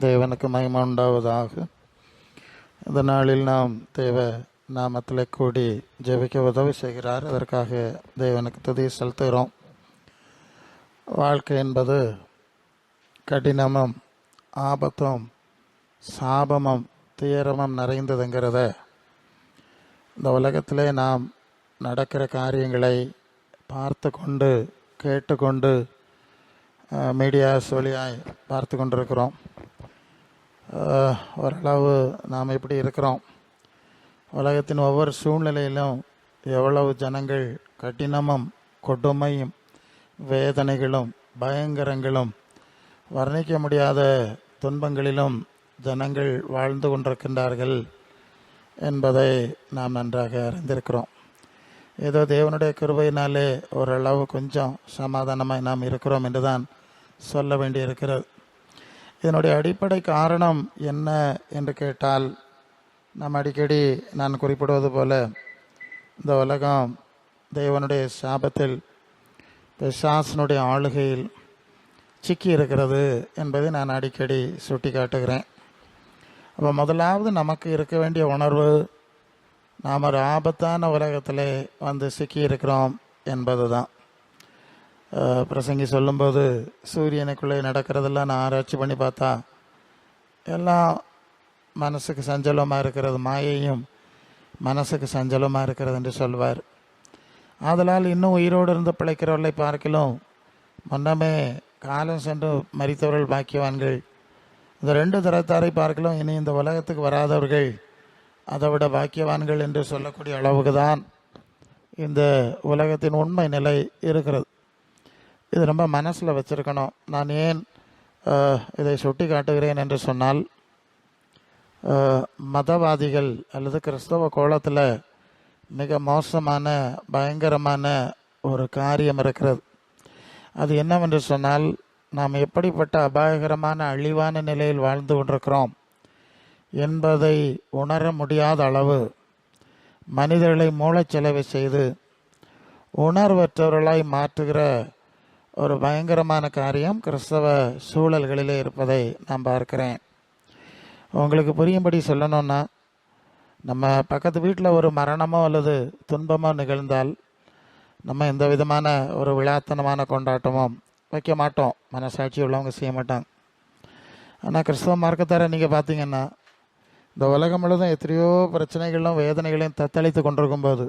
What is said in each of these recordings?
தேவனுக்கு மகிமை உண்டாவதாக. இந்த நாளில் நாம் தேவ நாமத்தில் கூடி ஜெபிக்க உதவி செய்கிறார். அதற்காக தேவனுக்கு துதி செலுத்துகிறோம். வாழ்க்கை என்பது கடினமும் ஆபத்தும் சாபமும் துயரமும் நிறைந்ததுங்கிறத இந்த உலகத்திலே நாம் நடக்கிற காரியங்களை பார்த்து கொண்டு கேட்டுக்கொண்டு மீடியாஸ் வழியாய் பார்த்து கொண்டிருக்கிறோம். ஓரளவு நாம் எப்படி இருக்கிறோம், உலகத்தின் ஒவ்வொரு சூழ்நிலையிலும் எவ்வளவு ஜனங்கள் கடினமும் கொடுமையும் வேதனைகளும் பயங்கரங்களும் வர்ணிக்க முடியாத துன்பங்களிலும் ஜனங்கள் வாழ்ந்து கொண்டிருக்கின்றார்கள் என்பதை நாம் நன்றாக அறிந்திருக்கிறோம். ஏதோ தேவனுடைய கிருபையினாலே ஓரளவு கொஞ்சம் சமாதானமாக நாம் இருக்கிறோம் என்று தான் சொல்ல வேண்டியிருக்கிறது. இதனுடைய அடிப்படை காரணம் என்ன என்று கேட்டால், நாம் அடிக்கடி நான் குறிப்பிடுவது போல இந்த உலகம் தேவனுடைய சாபத்தில் பிசாசனுடைய ஆளுகையில் சிக்கி இருக்கிறது என்பதை நான் அடிக்கடி சுட்டி காட்டுகிறேன். அப்போ முதலாவது நமக்கு இருக்க வேண்டிய உணர்வு, நாம் ஒரு ஆபத்தான உலகத்தில் வந்து சிக்கி இருக்கிறோம் என்பது தான். பிரசங்கி சொல்லும்போது சூரியனுக்குள்ளே நடக்கிறதெல்லாம் நான் ஆராய்ச்சி பண்ணி பார்த்தா எல்லாம் மனசுக்கு சஞ்சலமாக இருக்கிறது, மாயையும் மனசுக்கு சஞ்சலமாக இருக்கிறது என்று சொல்வார். ஆதலால் இன்னும் உயிரோடு இருந்து பிழைக்கிறவர்களை பார்க்கலாம் முன்னமே காலம் சென்று மரித்தவர்கள் பாக்கியவான்கள். இந்த ரெண்டு தரத்தாரை பார்க்கலாம் இனி இந்த உலகத்துக்கு வராதவர்கள் அதை விட பாக்கியவான்கள் என்று சொல்லக்கூடிய அளவுக்கு தான் இந்த உலகத்தின் உண்மை நிலை இருக்கிறது. இது ரொம்ப மனசில் வச்சுருக்கணும். நான் ஏன் இதை சுட்டி காட்டுகிறேன் என்று சொன்னால், மதவாதிகள் அல்லது கிறிஸ்தவ கோலத்தில் மிக மோசமான பயங்கரமான ஒரு காரியம் இருக்கிறது. அது என்னவென்று சொன்னால், நாம் எப்படிப்பட்ட அபாயகரமான அழிவான நிலையில் வாழ்ந்து கொண்டிருக்கிறோம் என்பதை உணர முடியாத அளவு மனிதர்களை மூளைச்சலவை செய்து உணர்வற்றவர்களாய் மாற்றுகிற ஒரு பயங்கரமான காரியம் கிறிஸ்தவ சூழல்களிலே இருப்பதை நான் பார்க்கிறேன். உங்களுக்கு புரியும்படி சொல்லணும்னா, நம்ம பக்கத்து வீட்டில் ஒரு மரணமோ அல்லது துன்பமோ நிகழ்ந்தால் நம்ம எந்த விதமான ஒரு விழாத்தனமான கொண்டாட்டமோ வைக்க மாட்டோம், மனசாட்சி உள்ளவங்க செய்ய மாட்டாங்க. ஆனால் கிறிஸ்தவ மார்க்கத்தார நீங்கள் பார்த்தீங்கன்னா, இந்த உலகம் முழுவதும் எத்தனையோ பிரச்சனைகளும் வேதனைகளையும் தத்தளித்து கொண்டிருக்கும்போது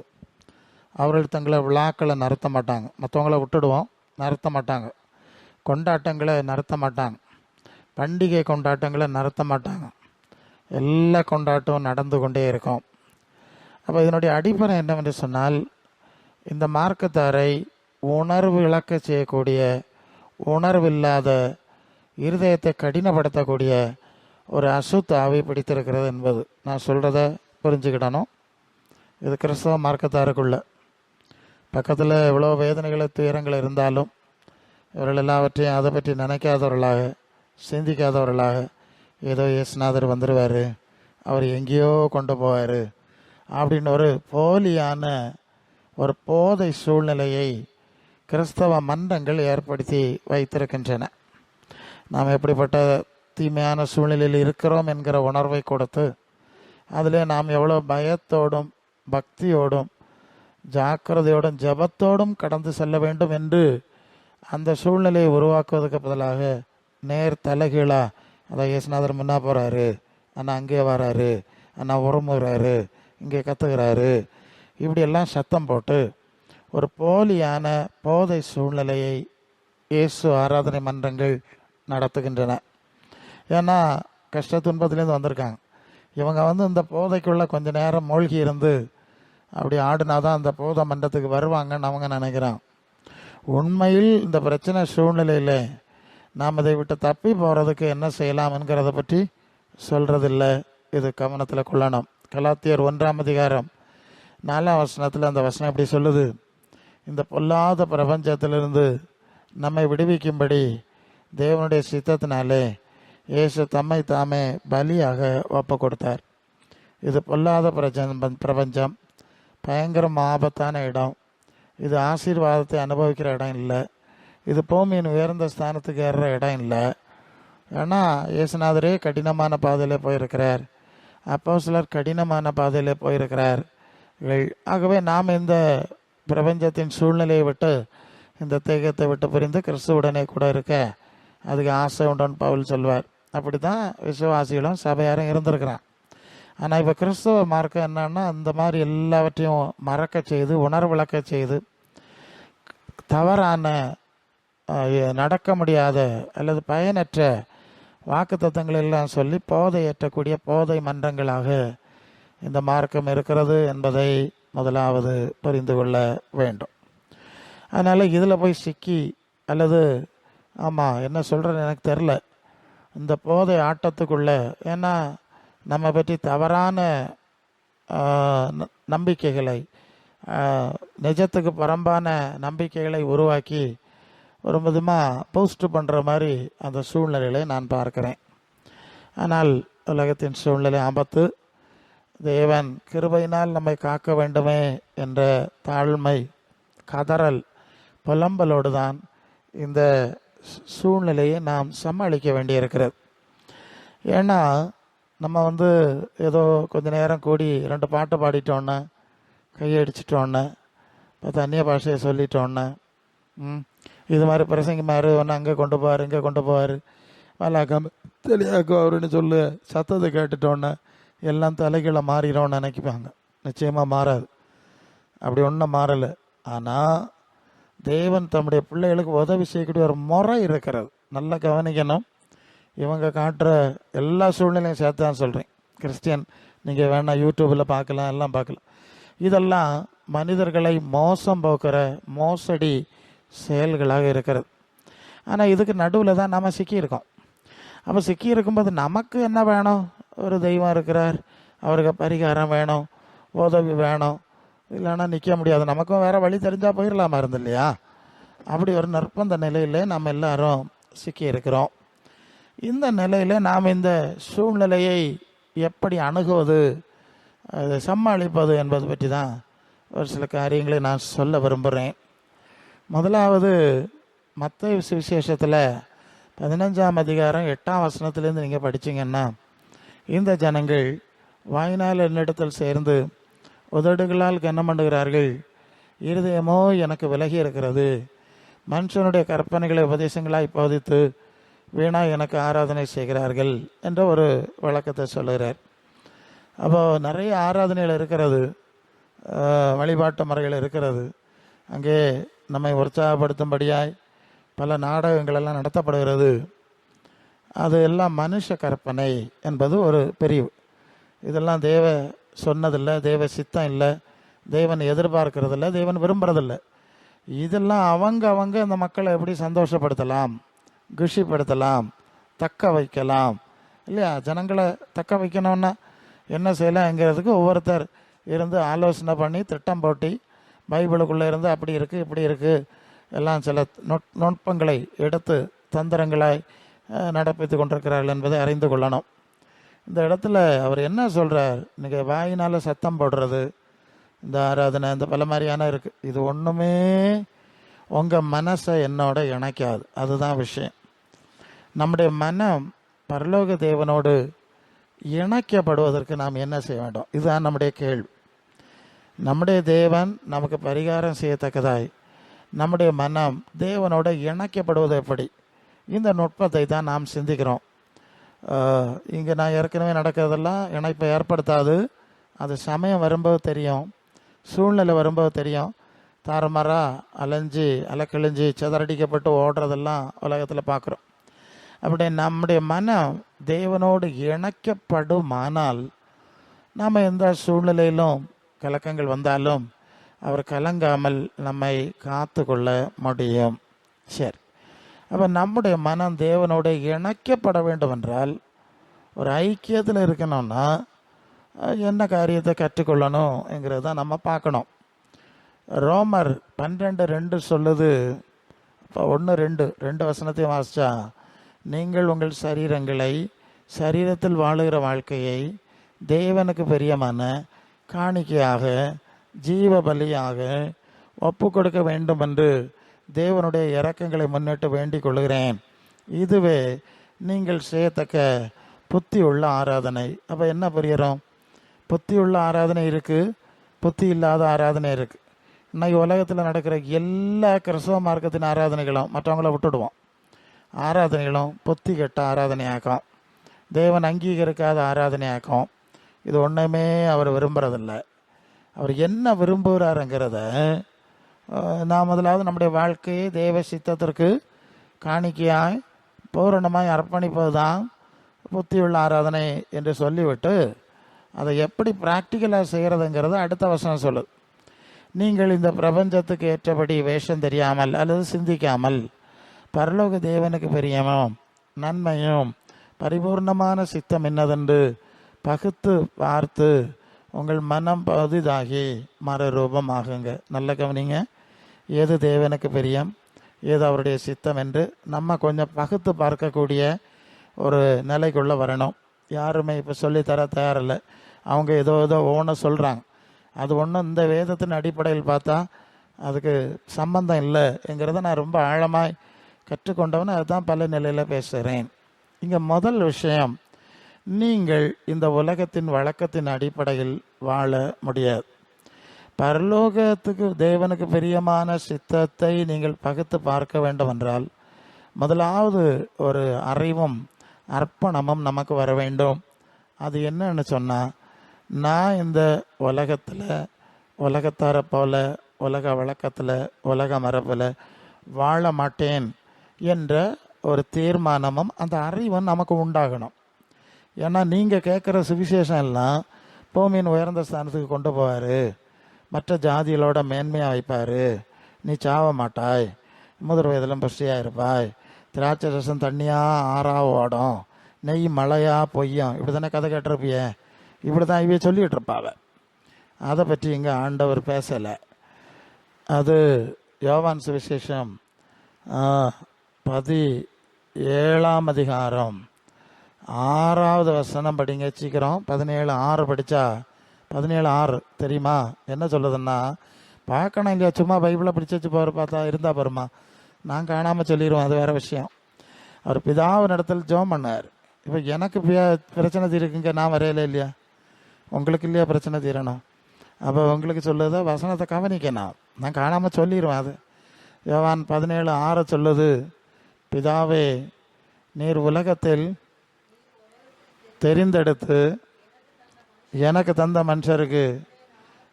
அவர்கள் தங்களை விழாக்களை நடத்த மாட்டாங்க. மற்றவங்கள விட்டுடுவோம், நடத்த மாட்டாங்க. கொண்டாட்டங்களை நடத்த மாட்டாங்க, பண்டிகை கொண்டாட்டங்களை நடத்த மாட்டாங்க. எல்லா கொண்டாட்டமும் நடந்து கொண்டே இருக்கும். அப்போ இதனுடைய அடிப்படை என்னவென்று சொன்னால், இந்த மார்க்கத்தாரை உணர்வு இழக்க செய்யக்கூடிய, உணர்வில்லாத இருதயத்தை கடினப்படுத்தக்கூடிய ஒரு அசுத்த ஆவி பிடித்திருக்கிறது என்பது நான் சொல்கிறத புரிஞ்சுக்கிடணும். இது கிறிஸ்தவ மார்க்கத்தாருக்குள்ள பக்கத்தில் எவ்வளோ வேதனைகளை துயரங்கள் இருந்தாலும் இவர்கள் எல்லாவற்றையும் அதை பற்றி நினைக்காதவர்களாக சிந்திக்காதவர்களாக, ஏதோ இயேசுநாதர் வந்துடுவார், அவர் எங்கேயோ கொண்டு போவார் அப்படின்னு ஒரு போலியான ஒரு போதை சூழ்நிலையை கிறிஸ்தவ மன்றங்கள் ஏற்படுத்தி வைத்திருக்கின்றன. நாம் எப்படிப்பட்ட தீமையான சூழ்நிலையில் இருக்கிறோம் என்கிற உணர்வை கொடுத்து அதில் நாம் எவ்வளோ பயத்தோடும் பக்தியோடும் ஜாக்கிரதையோடும் ஜபத்தோடும் கடந்து செல்ல வேண்டும் என்று அந்த சூழ்நிலையை உருவாக்குவதற்கு பதிலாக நேர் தலைகீழா, அதை இயேசுநாதர் முன்னா போகிறாரு, அண்ணா அங்கே வராரு, அண்ணா உரமுறாரு, இங்கே கத்துக்கிறாரு, இப்படியெல்லாம் சத்தம் போட்டு ஒரு போலியான போதை சூழ்நிலையை இயேசு ஆராதனை மன்றங்கள் நடத்துகின்றன. ஏன்னா கஷ்ட துன்பத்துலேருந்து வந்திருக்காங்க இவங்க. இந்த போதைக்குள்ளே கொஞ்ச நேரம் மூழ்கி இருந்து அப்படி ஆடினாதான் அந்த போதை மன்றத்துக்கு வருவாங்கன்னு அவங்க நினைக்கிறாங்க. உண்மையில் இந்த பிரச்சனை சூழ்நிலையில் நாம் இதை விட்டு தப்பி போகிறதுக்கு என்ன செய்யலாம் என்கிறத பற்றி சொல்கிறதில்ல. இது கவனத்தில் கொள்ளணும். கலாத்தியர் 1:4 அந்த வசனம் இப்படி சொல்லுது, இந்த பொல்லாத பிரபஞ்சத்திலிருந்து நம்மை விடுவிக்கும்படி தேவனுடைய சித்தத்தினாலே இயேசு தம்மை தாமே பலியாக ஒப்பு கொடுத்தார். இது பொல்லாத பிரபஞ்சம், பயங்கர ஆபத்தான இடம். இது ஆசீர்வாதத்தை அனுபவிக்கிற இடம் இல்லை. இது பூமியின் உயர்ந்த ஸ்தானத்துக்கு ஏறுற இடம் இல்லை. ஏன்னா இயேசுநாதரே கடினமான பாதையில் போயிருக்கிறார், அப்போஸ்தலர் கடினமான பாதையில் போயிருக்கிறார். ஆகவே நாம் இந்த பிரபஞ்சத்தின் சூழ்நிலையை விட்டு, இந்த தேகத்தை விட்டு பிரிந்து கிறிஸ்துவுடனே கூட இருக்க அதுக்கு ஆசை உண்டுன்னு பவுல் சொல்வார். அப்படி தான் விசுவாசிகளும் சபையாரும் இருந்திருக்கிறான். ஆனால் இப்போ கிறிஸ்துவ மார்க்கம் என்னன்னா, அந்த மாதிரி எல்லாவற்றையும் மறக்க செய்து, உணர்விளக்க செய்து, தவறான நடக்க முடியாத அல்லது பயனற்ற வாக்கு தத்தங்கள் எல்லாம் சொல்லி போதை ஏற்றக்கூடிய போதை மன்றங்களாக இந்த மார்க்கம் இருக்கிறது என்பதை முதலாவது புரிந்து கொள்ள வேண்டும். அதனால் இதில் போய் சிக்கி, அல்லது ஆமாம் என்ன சொல்கிறேன்னு எனக்கு தெரில, இந்த போதை ஆட்டத்துக்குள்ளே, ஏன்னா நம்ம பற்றி தவறான நம்பிக்கைகளை, நிஜத்துக்கு புறம்பான நம்பிக்கைகளை உருவாக்கி ஒரு விதமாக போஸ்ட் பண்ணுற மாதிரி அந்த சூழ்நிலைகளை நான் பார்க்கிறேன். ஆனால் உலகத்தின் சூழ்நிலை ஆபத்து. தேவன் கிருபையினால் நம்மை காக்க வேண்டுமே என்ற தாழ்மை, கதறல், புலம்பலோடு தான் இந்த சூழ்நிலையை நாம் சமாளிக்க வேண்டியிருக்கிறது. ஏன்னா நம்ம ஏதோ கொஞ்ச நேரம் கூடி 2 பாட்டு பாடிட்டோன்னே, கையடிச்சிட்டோன்னே, பார்த்து அந்நிய பாஷையை சொல்லிட்டோன்னே, இது மாதிரி பிரசங்க மாதிரி ஒன்று அங்கே கொண்டு போவார், இங்கே கொண்டு போவார், வலாக்கம் தெளியாக்கோ அவருன்னு சொல்லு சத்தத்தை கேட்டுட்டோன்னே எல்லாம் தலைகீழே மாறிடும்னு நினைக்குவாங்க. நிச்சயமாக மாறாது, அப்படி ஒன்றும் மாறலை. ஆனால் தேவன் தம்முடைய பிள்ளைகளுக்கு உதவி செய்யக்கூடிய ஒரு முறை இருக்கிறது. நல்லா கவனிக்கணும். இவங்க காட்டுற எல்லா சூழ்நிலையும் சேர்த்து தான் சொல்கிறேன். கிறிஸ்டியன் நீங்கள் வேணால் யூடியூப்பில் பார்க்கலாம், எல்லாம் பார்க்கலாம். இதெல்லாம் மனிதர்களை மோசம் போக்குற மோசடி செயல்களாக இருக்கிறது. ஆனால் இதுக்கு நடுவில் தான் நம்ம சிக்கியிருக்கோம். அப்போ சிக்கி இருக்கும்போது நமக்கு என்ன வேணும்? ஒரு தெய்வம் இருக்கிறார், அவருக்கு பரிகாரம் வேணும், உதவி வேணும். இல்லைன்னா நிற்க முடியாது. நமக்கும் வேறு வழி தெரிஞ்சால் போயிடலாமா இருந்து இல்லையா? அப்படி ஒரு நிர்பந்த நிலையில் நம்ம எல்லாரும் சிக்கி இருக்கிறோம். இந்த நிலையில் நாம் இந்த சூழ்நிலையை எப்படி அணுகுவது, அதை சமாளிப்பது என்பது பற்றி தான் ஒரு சில காரியங்களை நான் சொல்ல விரும்புகிறேன். முதலாவது, மத்தேயு சுவிசேஷத்தில் 15ஆம் அதிகாரம் 8ஆம் வசனத்திலேருந்து நீங்கள் படித்தீங்கன்னா, இந்த ஜனங்கள் வாயினால் என்னிடத்தில் சேர்ந்து உதடுகளால் கனம் பண்ணுகிறார்கள், இருதயமோ எனக்கு விலகி இருக்கிறது, மனுஷனுடைய கற்பனைகளை உபதேசங்களாய் போதித்து வீணாக எனக்கு ஆராதனை செய்கிறார்கள் என்ற ஒரு விளக்கத்தை சொல்லுகிறார். அப்போது நிறைய ஆராதனைகள் இருக்கிறது, வழிபாட்டு முறைகள் இருக்கிறது. அங்கே நம்மை உற்சாகப்படுத்தும்படியாய் பல நாடகங்களெல்லாம் நடத்தப்படுகிறது. அது எல்லாம் மனுஷ கற்பனை என்பது ஒரு பிரிவு. இதெல்லாம் தேவ சொன்னதில்லை, தேவ சித்தம் இல்லை, தேவன் எதிர்பார்க்கறதில்லை, தேவன் விரும்புறதில்லை. இதெல்லாம் அவங்க இந்த மக்களை எப்படி சந்தோஷப்படுத்தலாம், குஷிப்படுத்தலாம், தக்க வைக்கலாம் இல்லையா? ஜனங்களை தக்க வைக்கணும்னா என்ன செய்யலாம்ங்கிறதுக்கு ஒவ்வொருத்தர் இருந்து ஆலோசனை பண்ணி திட்டம் போட்டி பைபிளுக்குள்ளே இருந்து அப்படி இருக்குது இப்படி இருக்குது எல்லாம் சில நுட்பங்களை எடுத்து தந்திரங்களாய் நடப்பித்து கொண்டிருக்கிறார்கள் என்பதை அறிந்து கொள்ளணும். இந்த இடத்துல அவர் என்ன சொல்கிறார்? நீங்கள் வாயினால் சத்தம் போடுறது, இந்த ஆராதனை, இந்த பல மாதிரியான இருக்குது, இது ஒன்றுமே உங்கள் மனசை என்னோட இணைக்காது. அதுதான் விஷயம். நம்முடைய மனம் பரலோக தேவனோடு இணைக்கப்படுவதற்கு நாம் என்ன செய்ய வேண்டும்? இதுதான் நம்முடைய கேள்வி. நம்முடைய தேவன் நமக்கு பரிகாரம் செய்யத்தக்கதாய் நம்முடைய மனம் தேவனோட இணைக்கப்படுவது எப்படி? இந்த நுட்பத்தை தான் நாம் சிந்திக்கிறோம். இங்கே நான் ஏற்கனவே நடக்கிறதெல்லாம் இணைப்பை ஏற்படுத்தாது. அது சமயம் வரும்போது தெரியும், சூழ்நிலை வரும்போது தெரியும். தாறுமாறாக அலக்கிழிஞ்சு சிதறடிக்கப்பட்டு ஓடுறதெல்லாம் உலகத்தில் பார்க்குறோம். அப்படி நம்முடைய மனம் தேவனோடு இணைக்கப்படுமானால் நாம் எந்த சூழ்நிலையிலும் கலக்கங்கள் வந்தாலும் அவர் கலங்காமல் நம்மை காத்து கொள்ள முடியும். சரி, அப்போ நம்முடைய மனம் தேவனோடு இணைக்கப்பட வேண்டும் என்றால், ஒரு ஐக்கியத்தில் இருக்கணும்னா என்ன காரியத்தை கற்றுக்கொள்ளணுங்கிறத நம்ம பார்க்கணும். ரோமர் 12:2 சொல்லுது. இப்போ 1-2 வசனத்தையும் வாசித்தா, நீங்கள் உங்கள் சரீரங்களை, சரீரத்தில் வாழுகிற வாழ்க்கையை தேவனுக்கு பிரியமான காணிக்கையாக, ஜீவ பலியாக ஒப்பு கொடுக்க வேண்டும் என்று தேவனுடைய இரக்கங்களை முன்னிட்டு வேண்டிக் கொள்கிறேன். இதுவே நீங்கள் செய்யத்தக்க புத்தி உள்ள ஆராதனை. அப்போ என்ன புரியுறோம்? புத்தி உள்ள ஆராதனை இருக்குது, புத்தி இல்லாத ஆராதனை இருக்குது. இன்னைக்கு உலகத்தில் நடக்கிற எல்லா கிறிஸ்தவ மார்க்கத்தின் ஆராதனைகளும் மற்றவங்கள விட்டுடுவோம். ஆராதனைகளும் புத்தி கெட்ட ஆராதனையாக்கும், தேவன் அங்கீகரிக்காத ஆராதனையாக்கும். இது ஒன்றுமே அவர் விரும்புகிறதில்ல. அவர் என்ன விரும்புகிறாருங்கிறத நாம் முதலாவது நம்முடைய வாழ்க்கையை தேவ சித்தத்திற்கு காணிக்கையாய் பூரணமாய் அர்ப்பணிப்பது தான் புத்தியுள்ள ஆராதனை என்று சொல்லிவிட்டு அதை எப்படி ப்ராக்டிக்கலாக செய்கிறதுங்கிறத அடுத்த வசனம் சொல்லுது. நீங்கள் இந்த பிரபஞ்சத்துக்கு ஏற்றபடி வேஷம் தெரியாமல் அல்லது சிந்திக்காமல் பரலோக தேவனுக்கு பிரியமும் நன்மையும் பரிபூர்ணமான சித்தம் என்னதென்று பகுத்து பார்த்து உங்கள் மனம் பதிதாகி மறுரூபமாகுங்க. நல்ல கவனிங்க. எது தேவனுக்கு பிரியம், ஏது அவருடைய சித்தம் என்று நம்ம கொஞ்சம் பகுத்து பார்க்கக்கூடிய ஒரு நிலைக்குள்ளே வரணும். யாருமே இப்போ சொல்லித்தர தயாரில்லை. அவங்க ஏதோ ஒன்று சொல்கிறாங்க. அது ஒன்றும் இந்த வேதத்தின் அடிப்படையில் பார்த்தா அதுக்கு சம்பந்தம் இல்லைங்கிறத நான் ரொம்ப ஆழமாய் கற்றுக்கொண்டவன். அதுதான் பல நிலையில் பேசுகிறேன். இங்கே முதல் விஷயம், நீங்கள் இந்த உலகத்தின் வழக்கத்தின் அடிப்படையில் வாழ முடியாது. பரலோகத்துக்கு தேவனுக்கு பிரியமான சித்தத்தை நீங்கள் பகுத்து பார்க்க வேண்டும் என்றால் முதலாவது ஒரு அறிவும் அர்ப்பணமும் நமக்கு வர வேண்டும். அது என்னன்னு சொன்னால், நான் இந்த உலகத்தில் உலகத்தாரை போல உலக வழக்கத்தில் உலக மரபில் வாழ மாட்டேன் என்ற ஒரு தீர்மானமும் அந்த அறிவும் நமக்கு உண்டாகணும். ஏன்னா நீங்கள் கேட்குற சுவிசேஷம் எல்லாம் பூமியின் உயர்ந்த ஸ்தானத்துக்கு கொண்டு போவார், மற்ற ஜாதிகளோட மேன்மையாக வைப்பார், நீ சாவ மாட்டாய், முதல் வயதிலும் பசியாக இருப்பாய், திராட்சை ரசம் தண்ணியாக ஆறாக ஓடும், நெய் மழையாக பொய்யும், இப்படி தானே கதை கேட்டிருப்பிய. இப்படி தான் இவைய சொல்லிகிட்டு இருப்பாவ. அதை பற்றி இங்கே ஆண்டவர் பேசலை. அது யோவான் சுவிசேஷம் 17ஆம் அதிகாரம் 6வது வசனம் படிங்க சீக்கிரம். 17:6 படித்தா 17:6 தெரியுமா என்ன சொல்லுதுன்னா, பார்க்கணும் இல்லையா? சும்மா பைபிளை பிடிச்சி வச்சு போகிற பார்த்தா இருந்தால் பாருமா, நான் காணாமல் சொல்லிடுவோம், அது வேறு விஷயம். அவர் பிதாவின் இடத்துல ஜெபம் பண்ணார். இப்போ எனக்கு பிரச்சனை தீருக்குங்க, நான் வரையில இல்லையா? உங்களுக்கு இல்லையா பிரச்சனை தீரணும்? அப்போ உங்களுக்கு சொல்லுதா வசனத்தை கவனிக்கணும். நான் காணாமல் சொல்லிடுவேன். அது யோவான் 17:6 சொல்லுது, பிதாவே நீர் உலகத்தில் தெரிந்தெடுத்து எனக்கு தந்த மனுஷருக்கு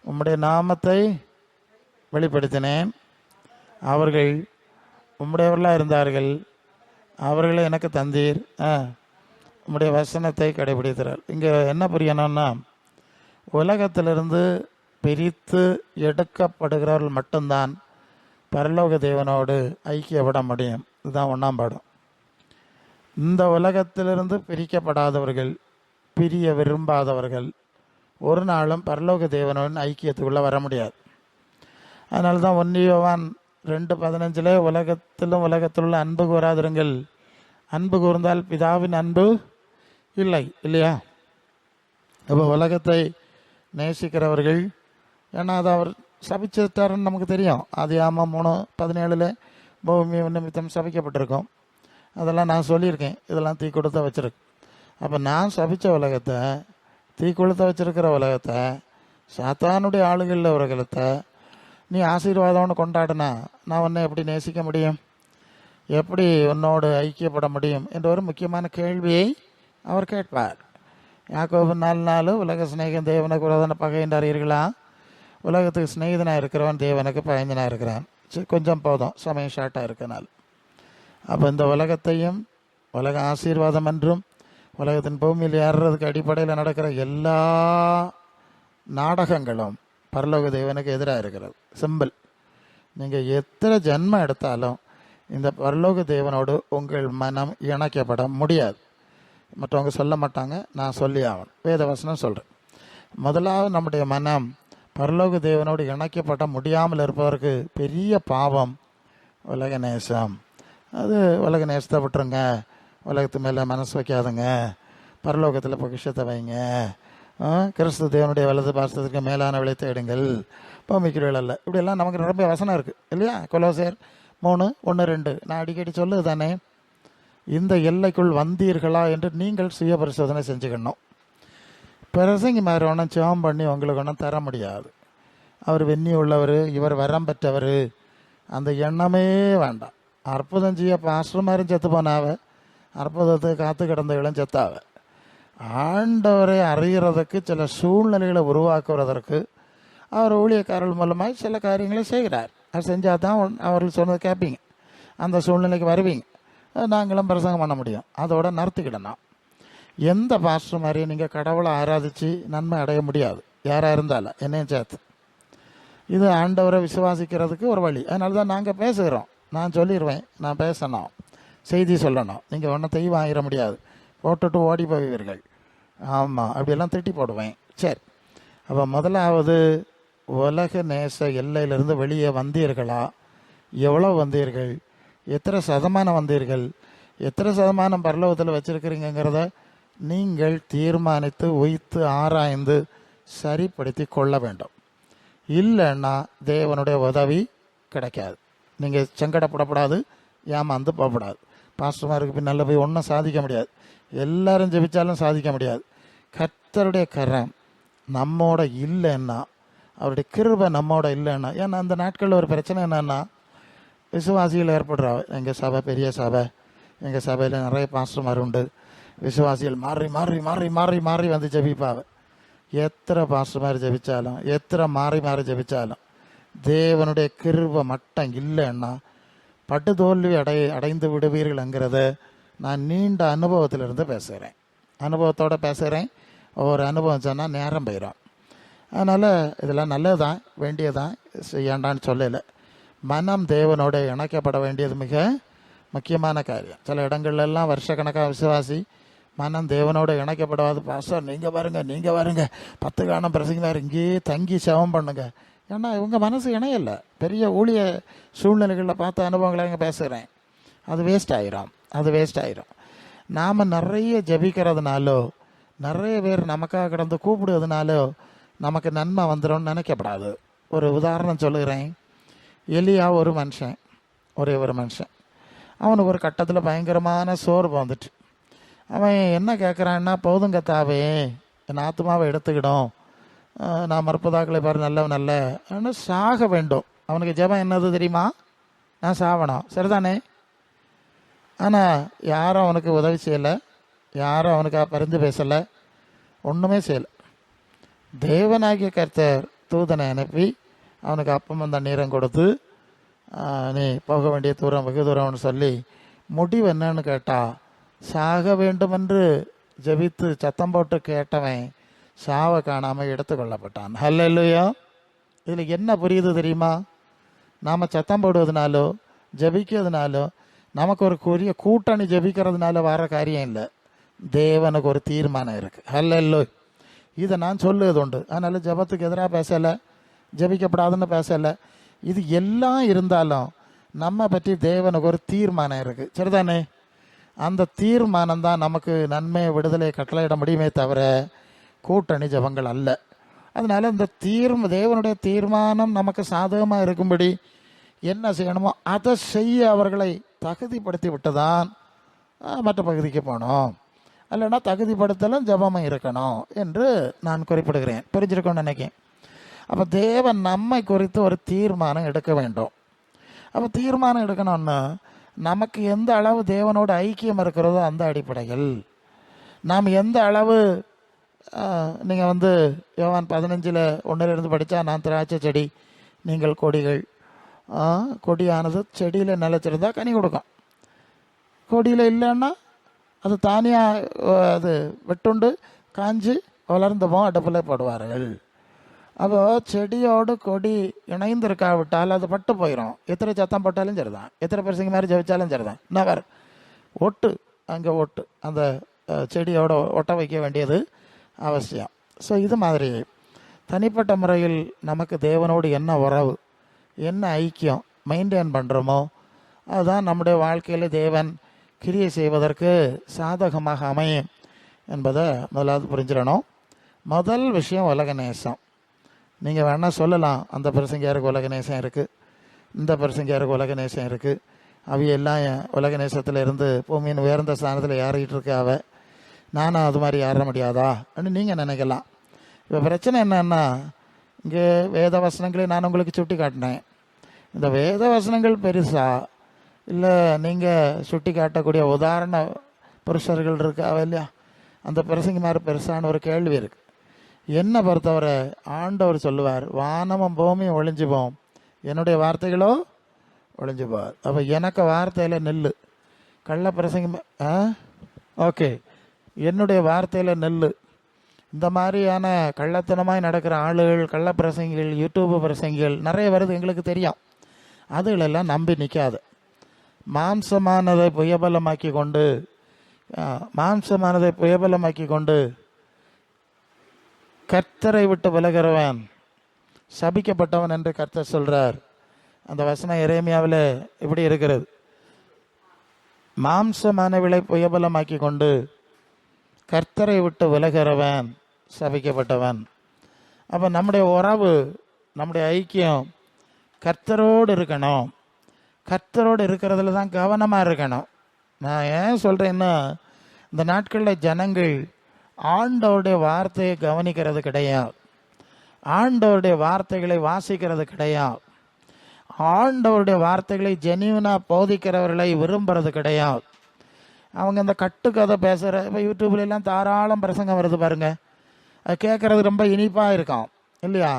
உம்முடைய நாமத்தை வெளிப்படுத்தினேன், அவர்கள் உம்முடையவர்களாக இருந்தார்கள், அவர்களை எனக்கு தந்தீர், உம்முடைய வசனத்தை கடைபிடித்தார். இங்கே என்ன புரியணும்னா, உலகத்திலிருந்து பிரித்து எடுக்கப்படுகிறவர்கள் மட்டும்தான் பரலோக தேவனோடு ஐக்கியப்பட முடியும். இதுதான் 1ஆம் பாடம். இந்த உலகத்திலிருந்து பிரிக்கப்படாதவர்கள், பிரிய விரும்பாதவர்கள் ஒரு நாளும் பரலோக தேவனோடு ஐக்கியத்துக்குள்ளே வர முடியாது. அதனால தான் 1 யோவான் 2:15 உலகத்திலும் உலகத்திலுள்ள அன்பு கூறாதிருங்கள், அன்பு கூர்ந்தால் பிதாவின் அன்பு இல்லை இல்லையா? அப்போ உலகத்தை நேசிக்கிறவர்கள், ஏன்னா அது அவர் சபிச்சிட்டாருன்னு நமக்கு தெரியும். ஆதியாகமம் 3:17 பூமி நிமித்தம் சபிக்கப்பட்டிருக்கோம். அதெல்லாம் நான் சொல்லியிருக்கேன். இதெல்லாம் தீ கொடுத்த வச்சுருக்கு. அப்போ நான் சபித்த உலகத்தை, தீ கொளுத்த வச்சிருக்கிற உலகத்தை, சாத்தானுடைய ஆளுகளில் உலகத்தை நீ ஆசீர்வாதம்னு கொண்டாடினா நான் உன்னை எப்படி நேசிக்க முடியும், எப்படி உன்னோடு ஐக்கியப்பட முடியும் என்ற ஒரு முக்கியமான கேள்வியை அவர் கேட்பார். யாக்கோபு 4:4 உலக சிநேகம் தேவனுக்கு உலகன பகை என்று அறியீர்களா? உலகத்துக்கு சிநேகிதனாக இருக்கிறவன் தேவனுக்கு பயஞ்சனாக இருக்கிறான். கொஞ்சம் போதும், சமயம் ஷார்ட்டாக இருக்கனால. அப்போ இந்த உலகத்தையும் உலக ஆசீர்வாதம் என்றும் உலகத்தின் பூமியில் ஏறுறதுக்கு அடிப்படையில் நடக்கிற எல்லா நாடகங்களும் பரலோக தேவனுக்கு எதிராக இருக்கிறது. சிம்பிள். நீங்கள் எத்தனை ஜென்மம் எடுத்தாலும் இந்த பரலோக தேவனோடு உங்கள் மனம் இணைக்கப்பட முடியாது. மற்றவங்க சொல்ல மாட்டாங்க, நான் சொல்லி ஆகணும். வேதவசனம் சொல்கிறேன். முதலாவது நம்முடைய மனம் பரலோக தேவனோடு இணைக்கப்பட முடியாமல் இருப்பதற்கு பெரிய பாவம் உலக நேசம். அது உலக நேசத்தை விட்டுருங்க, உலகத்து மேலே மனசு வைக்காதுங்க, பரலோகத்தில் பொக்கிஷத்தை வைங்க, கிறிஸ்து தேவனுடைய வலது பாசத்துக்கு மேலான விளைத்தை எடுங்கள், பூமிக்குரியல் அல்ல. இப்படியெல்லாம் நமக்கு ரொம்ப வசனம் இருக்குது இல்லையா? கொலோசியர் 3:1-2 நான் அடிக்கடி சொல்லுது தானே. இந்த எல்லைக்குள் வந்தீர்களா என்று நீங்கள் சுய பரிசோதனை செஞ்சுக்கணும். பிரசங்கி மாதிரி ஒன்றும் ஜெபம் பண்ணி உங்களுக்கு ஒன்றும் தர முடியாது. அவர் வெண்ணி உள்ளவர், இவர் வரம் பெற்றவர், அந்த எண்ணமே வேண்டாம். அற்புதம் செய்ய பாஸ்டர் மாதிரி செத்து போனாவ, அற்புதத்தை காத்து கிடந்தவளும் செத்தாவ. ஆண்டவரை அறிகிறதுக்கு சில சூழ்நிலைகளை உருவாக்குவதற்கு அவர் ஊழியக்காரர்கள் மூலமாக சில காரியங்களை செய்கிறார். அது செஞ்சால் தான் அவர்கள் சொன்னதை கேட்பீங்க, அந்த சூழ்நிலைக்கு வருவீங்க, நாங்களும் பிரசங்கம் பண்ண முடியும். அதோட நிறுத்திக்கிடணும். எந்த பாஸ்டர் மாதிரியும் நீங்கள் கடவுளை ஆராதித்து நன்மை அடைய முடியாது, யாராக இருந்தாலும் என்னையும் சேர்த்து. இது ஆண்டவரை விசுவாசிக்கிறதுக்கு ஒரு வழி. அதனால தான் நாங்கள் பேசுகிறோம். நான் சொல்லிடுவேன், நான் பேசணும், செய்தி சொல்லணும். நீங்கள் ஒன்றும் தெய்வம் ஆகிட முடியாது, போட்டுட்டு ஓடி போவீர்கள். ஆமாம், அப்படியெல்லாம் திட்டி போடுவேன். சரி, அப்போ முதலாவது உலக நேச எல்லையிலிருந்து வெளியே வந்தீர்களா? எவ்வளோ வந்தீர்கள்? எத்தனை சதமானம் வந்தீர்கள்? எத்தனை சதமானம் பரலோகத்தில் வச்சுருக்கிறீங்கிறத நீங்கள் தீர்மானித்து உய்த்து ஆராய்ந்து சரிப்படுத்தி கொள்ள வேண்டும். இல்லைன்னா தேவனுடைய உதவி கிடைக்காது. நீங்கள் சங்கடப்படக்கூடாது, ஏமாந்து போகக்கூடாது. பாஸ்டர்மாருக்கு பின்னால் போய் ஒன்றும் சாதிக்க முடியாது, எல்லாரும் ஜெபிச்சாலும் சாதிக்க முடியாது. கர்த்தருடைய கரம் நம்மோட இல்லைன்னா, அவருடைய கிருபை நம்மோட இல்லைன்னா. ஏன்னா அந்த நாட்களில் ஒரு பிரச்சனை என்னென்னா, விசுவாசிகள் ஏற்படுறா. எங்கள் சபை பெரிய சபை, எங்கள் சபையில் நிறைய பாஸ்டர்மார் உண்டு, விசுவாசிகள் மாறி மாறி மாறி மாறி மாறி வந்து ஜெபிப்பாவை. எத்தனை பாஸ்டர்மார் ஜெபிச்சாலும், எத்தனை மாறி மாறி ஜெபிச்சாலும் தேவனுடைய கிருபை மட்டம் இல்லைன்னா பட்டுதோல்வி அடைந்து விடுவீர்கள்ங்கிறத நான் நீண்ட அனுபவத்திலிருந்து பேசுகிறேன். அனுபவத்தோடு பேசுகிறேன். ஒவ்வொரு அனுபவம் சொன்னால் நேரம் போயிடும். அதனால் இதெல்லாம் நல்லது தான், வேண்டியதான், செய்யாண்டான்னு சொல்லலை. மனம் தேவனோட இணைக்கப்பட வேண்டியது மிக முக்கியமான காரியம். சில இடங்கள்லாம் வருஷக்கணக்காக விசுவாசி மனம் தேவனோட இணைக்கப்படாது. பாஸ்டர் நீங்கள் வருங்க 10 காலம் பிரசங்கினார், இங்கேயே தங்கி செவம் பண்ணுங்க. ஏன்னா இவங்க மனசு இணையலை. பெரிய ஊழிய சூழ்நிலைகளில் பார்த்த அனுபவங்களை இங்கே பேசுகிறேன். அது வேஸ்ட் ஆயிரும். நாம் நிறைய ஜபிக்கிறதுனாலோ, நிறைய பேர் நமக்காக கிடந்து கூப்பிடுறதுனாலோ நமக்கு நன்மை வந்துடும்னு நினைக்கப்படாது. ஒரு உதாரணம் சொல்லுகிறேன். எலியா ஒரு மனுஷன், ஒரே ஒரு மனுஷன். அவனுக்கு ஒரு கட்டத்தில் பயங்கரமான சோர்வு வந்துட்டு, அவன் என்ன கேட்குறான்னா, போதுங்க தாவே, என் ஆத்மாவை எடுத்துக்கிடும், நான் மறுப்பதாக்களை பாரு நல்ல ஆனால் சாக வேண்டும். அவனுக்கு ஜெபம் என்னது தெரியுமா? நான் சாவணும். சரிதானே? ஆனால் யாரும் அவனுக்கு உதவி செய்யலை, யாரும் அவனுக்கு பரிந்து பேசலை, ஒன்றுமே செய்யலை. தேவனாகிய கர்த்தர் தூதனை அனுப்பி அவனுக்கு அப்பமும் தண்ணீரும் கொடுத்து, நீ போக வேண்டிய தூரம் வெகு தூரம்னு சொல்லி முடிவு என்னன்னு கேட்டா, சாக வேண்டுமென்று ஜெபித்து சத்தம் போட்டு கேட்டவன் சாவை காணாமல் எடுத்துக்கொள்ளப்பட்டான். ஹல்லேலூயா. இதில் என்ன புரியுது தெரியுமா? நாம் சத்தம் போடுவதனாலோ ஜபிக்கிறதுனாலோ நமக்கு ஒரு பெரிய கூட்டணி ஜபிக்கிறதுனால வர காரியம் இல்லை. தேவனுக்கு ஒரு தீர்மானம் இருக்குது. ஹல்லேலூயா. இதை நான் சொல்லுவது உண்டு. அதனால் ஜபத்துக்கு எதிராக பேசலை, ஜபிக்கப்படாதுன்னு பேசலை. இது எல்லாம் இருந்தாலும் நம்ம பற்றி தேவனுக்கு ஒரு தீர்மானம் இருக்குது. சரிதானே? அந்த தீர்மானம் தான் நமக்கு நன்மை விடுதலை கட்டளையிட முடியுமே தவிர கூட்டணி ஜபங்கள் அல்ல. அதனால் இந்த தேவனுடைய தீர்மானம் நமக்கு சாதகமாக இருக்கும்படி என்ன செய்யணுமோ அதை செய்ய அவர்களை தகுதிப்படுத்தி விட்டு தான் மற்ற பகுதிக்கு போகணும். இல்லைன்னா தகுதிப்படுத்தலும் ஜபமும் இருக்கணும் என்று நான் குறிப்பிடுகிறேன். புரிஞ்சிருக்கோன்னு நினைக்கிறேன். அப்போ தேவன் நம்மை குறித்து ஒரு தீர்மானம் எடுக்க வேண்டும். அப்போ தீர்மானம் எடுக்கணும்னா நமக்கு எந்த அளவு தேவனோட ஐக்கியம் இருக்கிறதோ அந்த அடிப்படையில் நாம் எந்த அளவு, நீங்கள் யோவான் 15:1 படித்தா, நான் திராட்சை செடி, நீங்கள் கொடிகள். கொடியானது செடியில் நிலச்சிருந்தா கனி கொடுக்கும். கொடியில் இல்லைன்னா அது தானியாக அது வெட்டுண்டு காஞ்சி வளர்ந்தவும் அடுப்பில் போடுவார்கள். அப்போ செடியோடு கொடி இணைந்திருக்காவிட்டால் அது பட்டு போயிடும். எத்தனை சத்தம் போட்டாலும் சரிதான், எத்தனை பெருசுங்க மாதிரி ஜபிச்சாலும் சரிதான். நவர் ஒட்டு, அங்கே ஒட்டு அந்த செடியோட ஒட்ட வைக்க வேண்டியது அவசியம். ஸோ இது மாதிரி தனிப்பட்ட முறையில் நமக்கு தேவனோடு என்ன உறவு, என்ன ஐக்கியம் மெயின்டைன் பண்ணுறோமோ அதுதான் நம்முடைய வாழ்க்கையில் தேவன் கிரியை செய்வதற்கு சாதகமாக அமையும் என்பதை முதலாவது புரிஞ்சிடணும். முதல் விஷயம் உலக நேசம். நீங்கள் வேணால் சொல்லலாம், அந்த பிரசங்கியாருக்கு உலக நேசம் இருக்குது, இந்த பிரசங்கியாருக்கு உலக நேசம் இருக்குது, அவையெல்லாம் உலக நேசத்தில் இருந்து பூமியின் உயர்ந்த ஸ்தானத்தில் ஏறிட்டு இருக்காவ, நானும் அது மாதிரி ஏற முடியாதா அப்படின்னு நீங்கள் நினைக்கலாம். இப்போ பிரச்சனை என்னன்னா, இங்கே வேத வசனங்களே நான் உங்களுக்கு சுட்டி காட்டினேன். இந்த வேத வசனங்கள் பெருசா இல்லை நீங்கள் சுட்டி காட்டக்கூடிய உதாரண புருஷர்கள் இருக்காவ இல்லையா, அந்த பிரசங்க மாதிரி பெருசான ஒரு கேள்வி இருக்குது. என்னை பொறுத்தவரை ஆண்டவர் சொல்லுவார், வானமும் பூமியும் ஒழிஞ்சு போம், என்னுடைய வார்த்தைகளோ ஒழிஞ்சு போவார். அப்போ எனக்கு வார்த்தையில் நெல் கள்ள பிரசங்க ஓகே, என்னுடைய வார்த்தையில் நெல். இந்த மாதிரியான கள்ளத்தனமாய் நடக்கிற ஆளுகள், கள்ள பிரசங்கிகள், யூடியூப் பிரசங்கிகள் நிறைய வருது, எங்களுக்கு தெரியும். அதுகளெல்லாம் நம்பி நிற்காது. மாம்சமானதை புயபலமாக்கி கொண்டு கர்த்தரை விட்டு விலகிறவன் சபிக்கப்பட்டவன் என்று கர்த்தர் சொல்றார். அந்த வசனம் எரேமியாவில் இப்படி இருக்கிறது, மாம்சமானவிளை புயபலமாக்கி கொண்டு கர்த்தரை விட்டு விலகிறவன் சபிக்கப்பட்டவன். அப்போ நம்முடைய உறவு, நம்முடைய ஐக்கியம் கர்த்தரோடு இருக்கணும். கர்த்தரோடு இருக்கிறதுல தான் கவனமாக இருக்கணும். நான் ஏன் சொல்கிறேன்னா, இந்த நாட்களில் ஜனங்கள் ஆண்டவருடைய வார்த்தையை கவனிக்கிறது கிடையாது, ஆண்டவருடைய வார்த்தைகளை வாசிக்கிறது கிடையாது, ஆண்டவருடைய வார்த்தைகளை ஜெனியூனாக போதிக்கிறவர்களை விரும்புறது கிடையாது. அவங்க இந்த கட்டுக்கதை பேசுகிற, இப்போ யூடியூப்லாம் தாராளம் பிரசங்கம் வருது பாருங்கள், அது கேட்குறது ரொம்ப இனிப்பாக இருக்கும் இல்லையா,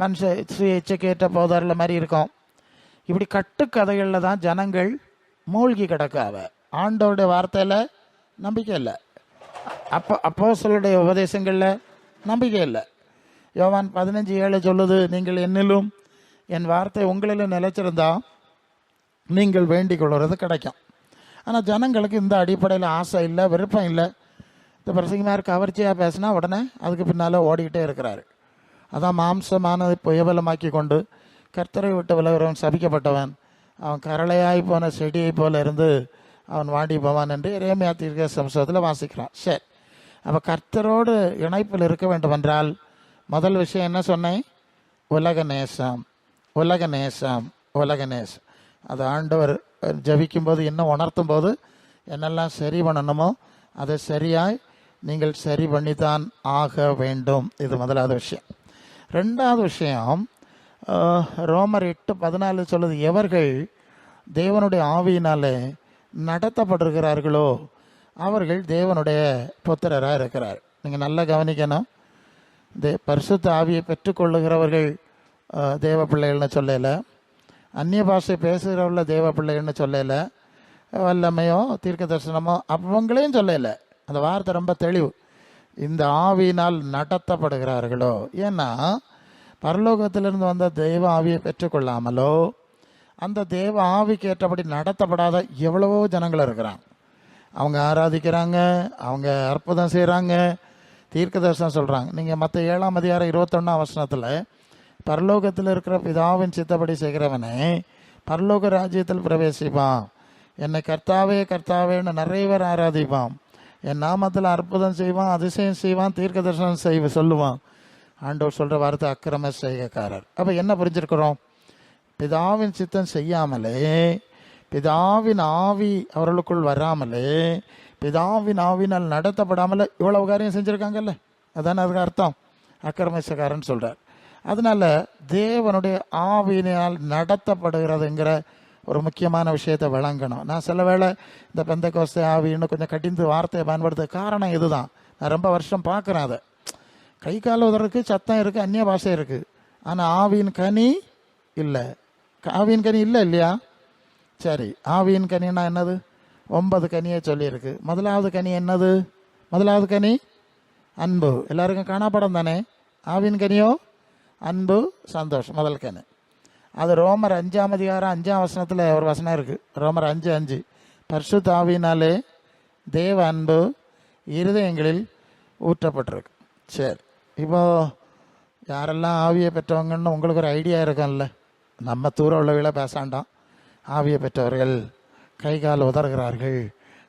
மனுஷ சுயேச்சை கேட்ட போதாரில் மாதிரி இருக்கும். இப்படி கட்டுக்கதைகளில் தான் ஜனங்கள் மூழ்கி கிடக்காவ. ஆண்டவருடைய வார்த்தையில் நம்பிக்கை இல்லை, அப்போஸ்தலருடைய உபதேசங்களில் நம்பிக்கை இல்லை. யோவான் 15:7 சொல்லுது, நீங்கள் என்னிலும் என் வார்த்தை உங்களிலும் நிலைச்சிருந்தா நீங்கள் வேண்டிக் கொள்வது கிடைக்கும். ஆனால் ஜனங்களுக்கு இந்த அடிப்படையில் ஆசை இல்லை, விருப்பம் இல்லை. இந்த பிரசங்கமாக கவர்ச்சியாக பேசினா உடனே அதுக்கு பின்னால் ஓடிக்கிட்டே இருக்கிறாரு. அதான் மாம்சமானதை புயபலமாக்கி கொண்டு கர்த்தரை விட்டு விலகிறவன் சபிக்கப்பட்டவன், அவன் கரளையாய் போன செடியை போல இருந்து அவன் வாடி போவான் என்று எரேமியா தீர்க்க சம்சவத்தில் வாசிக்கிறான். சரி, அப்போ கர்த்தரோடு இணைப்பில் இருக்க வேண்டும் என்றால் முதல் விஷயம் என்ன சொன்னேன்? உலக நேசம். அது ஆண்டவர் ஜபிக்கும்போது இன்னும் உணர்த்தும் போது என்னெல்லாம் சரி பண்ணணுமோ அதை சரியாய் நீங்கள் சரி பண்ணித்தான் ஆக வேண்டும். இது முதலாவது விஷயம். ரெண்டாவது விஷயம், ரோமர் 8:14 சொல்லுது, எவர்கள் தேவனுடைய ஆவியினாலே நடத்தப்பட்டிருக்கிறார்களோ அவர்கள் தேவனுடைய புத்திரராக இருக்கிறார். நீங்கள் நல்லா கவனிக்கணும். பரிசுத்த ஆவியை பெற்றுக்கொள்ளுகிறவர்கள் தேவ பிள்ளைகள்னு சொல்லலை, அந்நிய பாஷை பேசுகிறவர்கள தேவ பிள்ளைகள்னு சொல்லலை, வல்லமையோ தீர்க்க தரிசனமோ அவங்களையும் சொல்லலை. அந்த வார்த்தை ரொம்ப தெளிவு, இந்த ஆவியினால் நடத்தப்படுகிறார்களோ. ஏன்னா பரலோகத்திலிருந்து வந்த தெய்வ ஆவியை பெற்றுக்கொள்ளாமலோ அந்த தேவ ஆவிக்கு ஏற்றபடி நடத்தப்படாத எவ்வளவோ ஜனங்கள் இருக்கிறாங்க. அவங்க ஆராதிக்கிறாங்க, அவங்க அற்புதம் செய்கிறாங்க, தீர்க்க தரிசனம் சொல்கிறாங்க. நீங்கள் மற்ற 7:21 பரலோகத்தில் இருக்கிற பிதாவின் சித்தப்படி செய்கிறவனே பரலோக ராஜ்யத்தில் பிரவேசிப்பான், என்னை கர்த்தாவே கர்த்தாவேன்னு நிறைய பேர் ஆராதிப்பான், என் நாமத்தில் அற்புதம் செய்வான், அதிசயம் செய்வான், தீர்க்க தரிசனம் சொல்லுவான். ஆண்டவர் சொல்கிற வார்த்தை அக்கிரம செய்கைக்காரர். அப்போ என்ன புரிஞ்சிருக்கிறோம்? பிதாவின் சித்தம் செய்யாமலே, பிதாவின் ஆவி அவர்களுக்குள் வராமலே, பிதாவின் ஆவினால் நடத்தப்படாமலே இவ்வளவு காரியம் செஞ்சுருக்காங்கல்ல, அதானே அதுக்கு அர்த்தம். அக்கிரமசக்காரன் சொல்கிறார். அதனால தேவனுடைய ஆவியினால் நடத்தப்படுகிறதுங்கிற ஒரு முக்கியமான விஷயத்தை விளங்கணும். நான் சில வேளை இந்த பெந்தெகோஸ்தே ஆவின்னு கொஞ்சம் கடிந்து வார்த்தையை பயன்படுத்த காரணம் இதுதான். நான் ரொம்ப வருஷம் பார்க்குறேன். அதை கை கால் உதறதுக்கு சத்தம் இருக்குது, அந்நிய பாஷை இருக்குது, ஆனால் ஆவியின் கனி இல்லை. ஆவியின் கனி இல்லை இல்லையா? சரி, ஆவியின் கனின்னா என்னது? 9 கனியை சொல்லியிருக்கு. முதலாவது கனி என்னது? முதலாவது கனி அன்பு. எல்லாருக்கும் காணாப்படம் தானே. ஆவியின் கனியோ அன்பு, சந்தோஷம், முதல் கனி. அது ரோமர் 5:5 ஒரு வசனம் இருக்குது. ரோமர் 5:5 பரிசுத்த ஆவியினாலே தேவ அன்பு இருதயங்களில் ஊற்றப்பட்டிருக்கு. சரி, இப்போ யாரெல்லாம் ஆவியை பெற்றவங்கன்னு உங்களுக்கு ஒரு ஐடியா இருக்கும்ல. நம்ம தூர உள்ளவர்கள பேசாண்டாம். ஆவியை பெற்றவர்கள் கை கால் உதறுகிறார்கள்,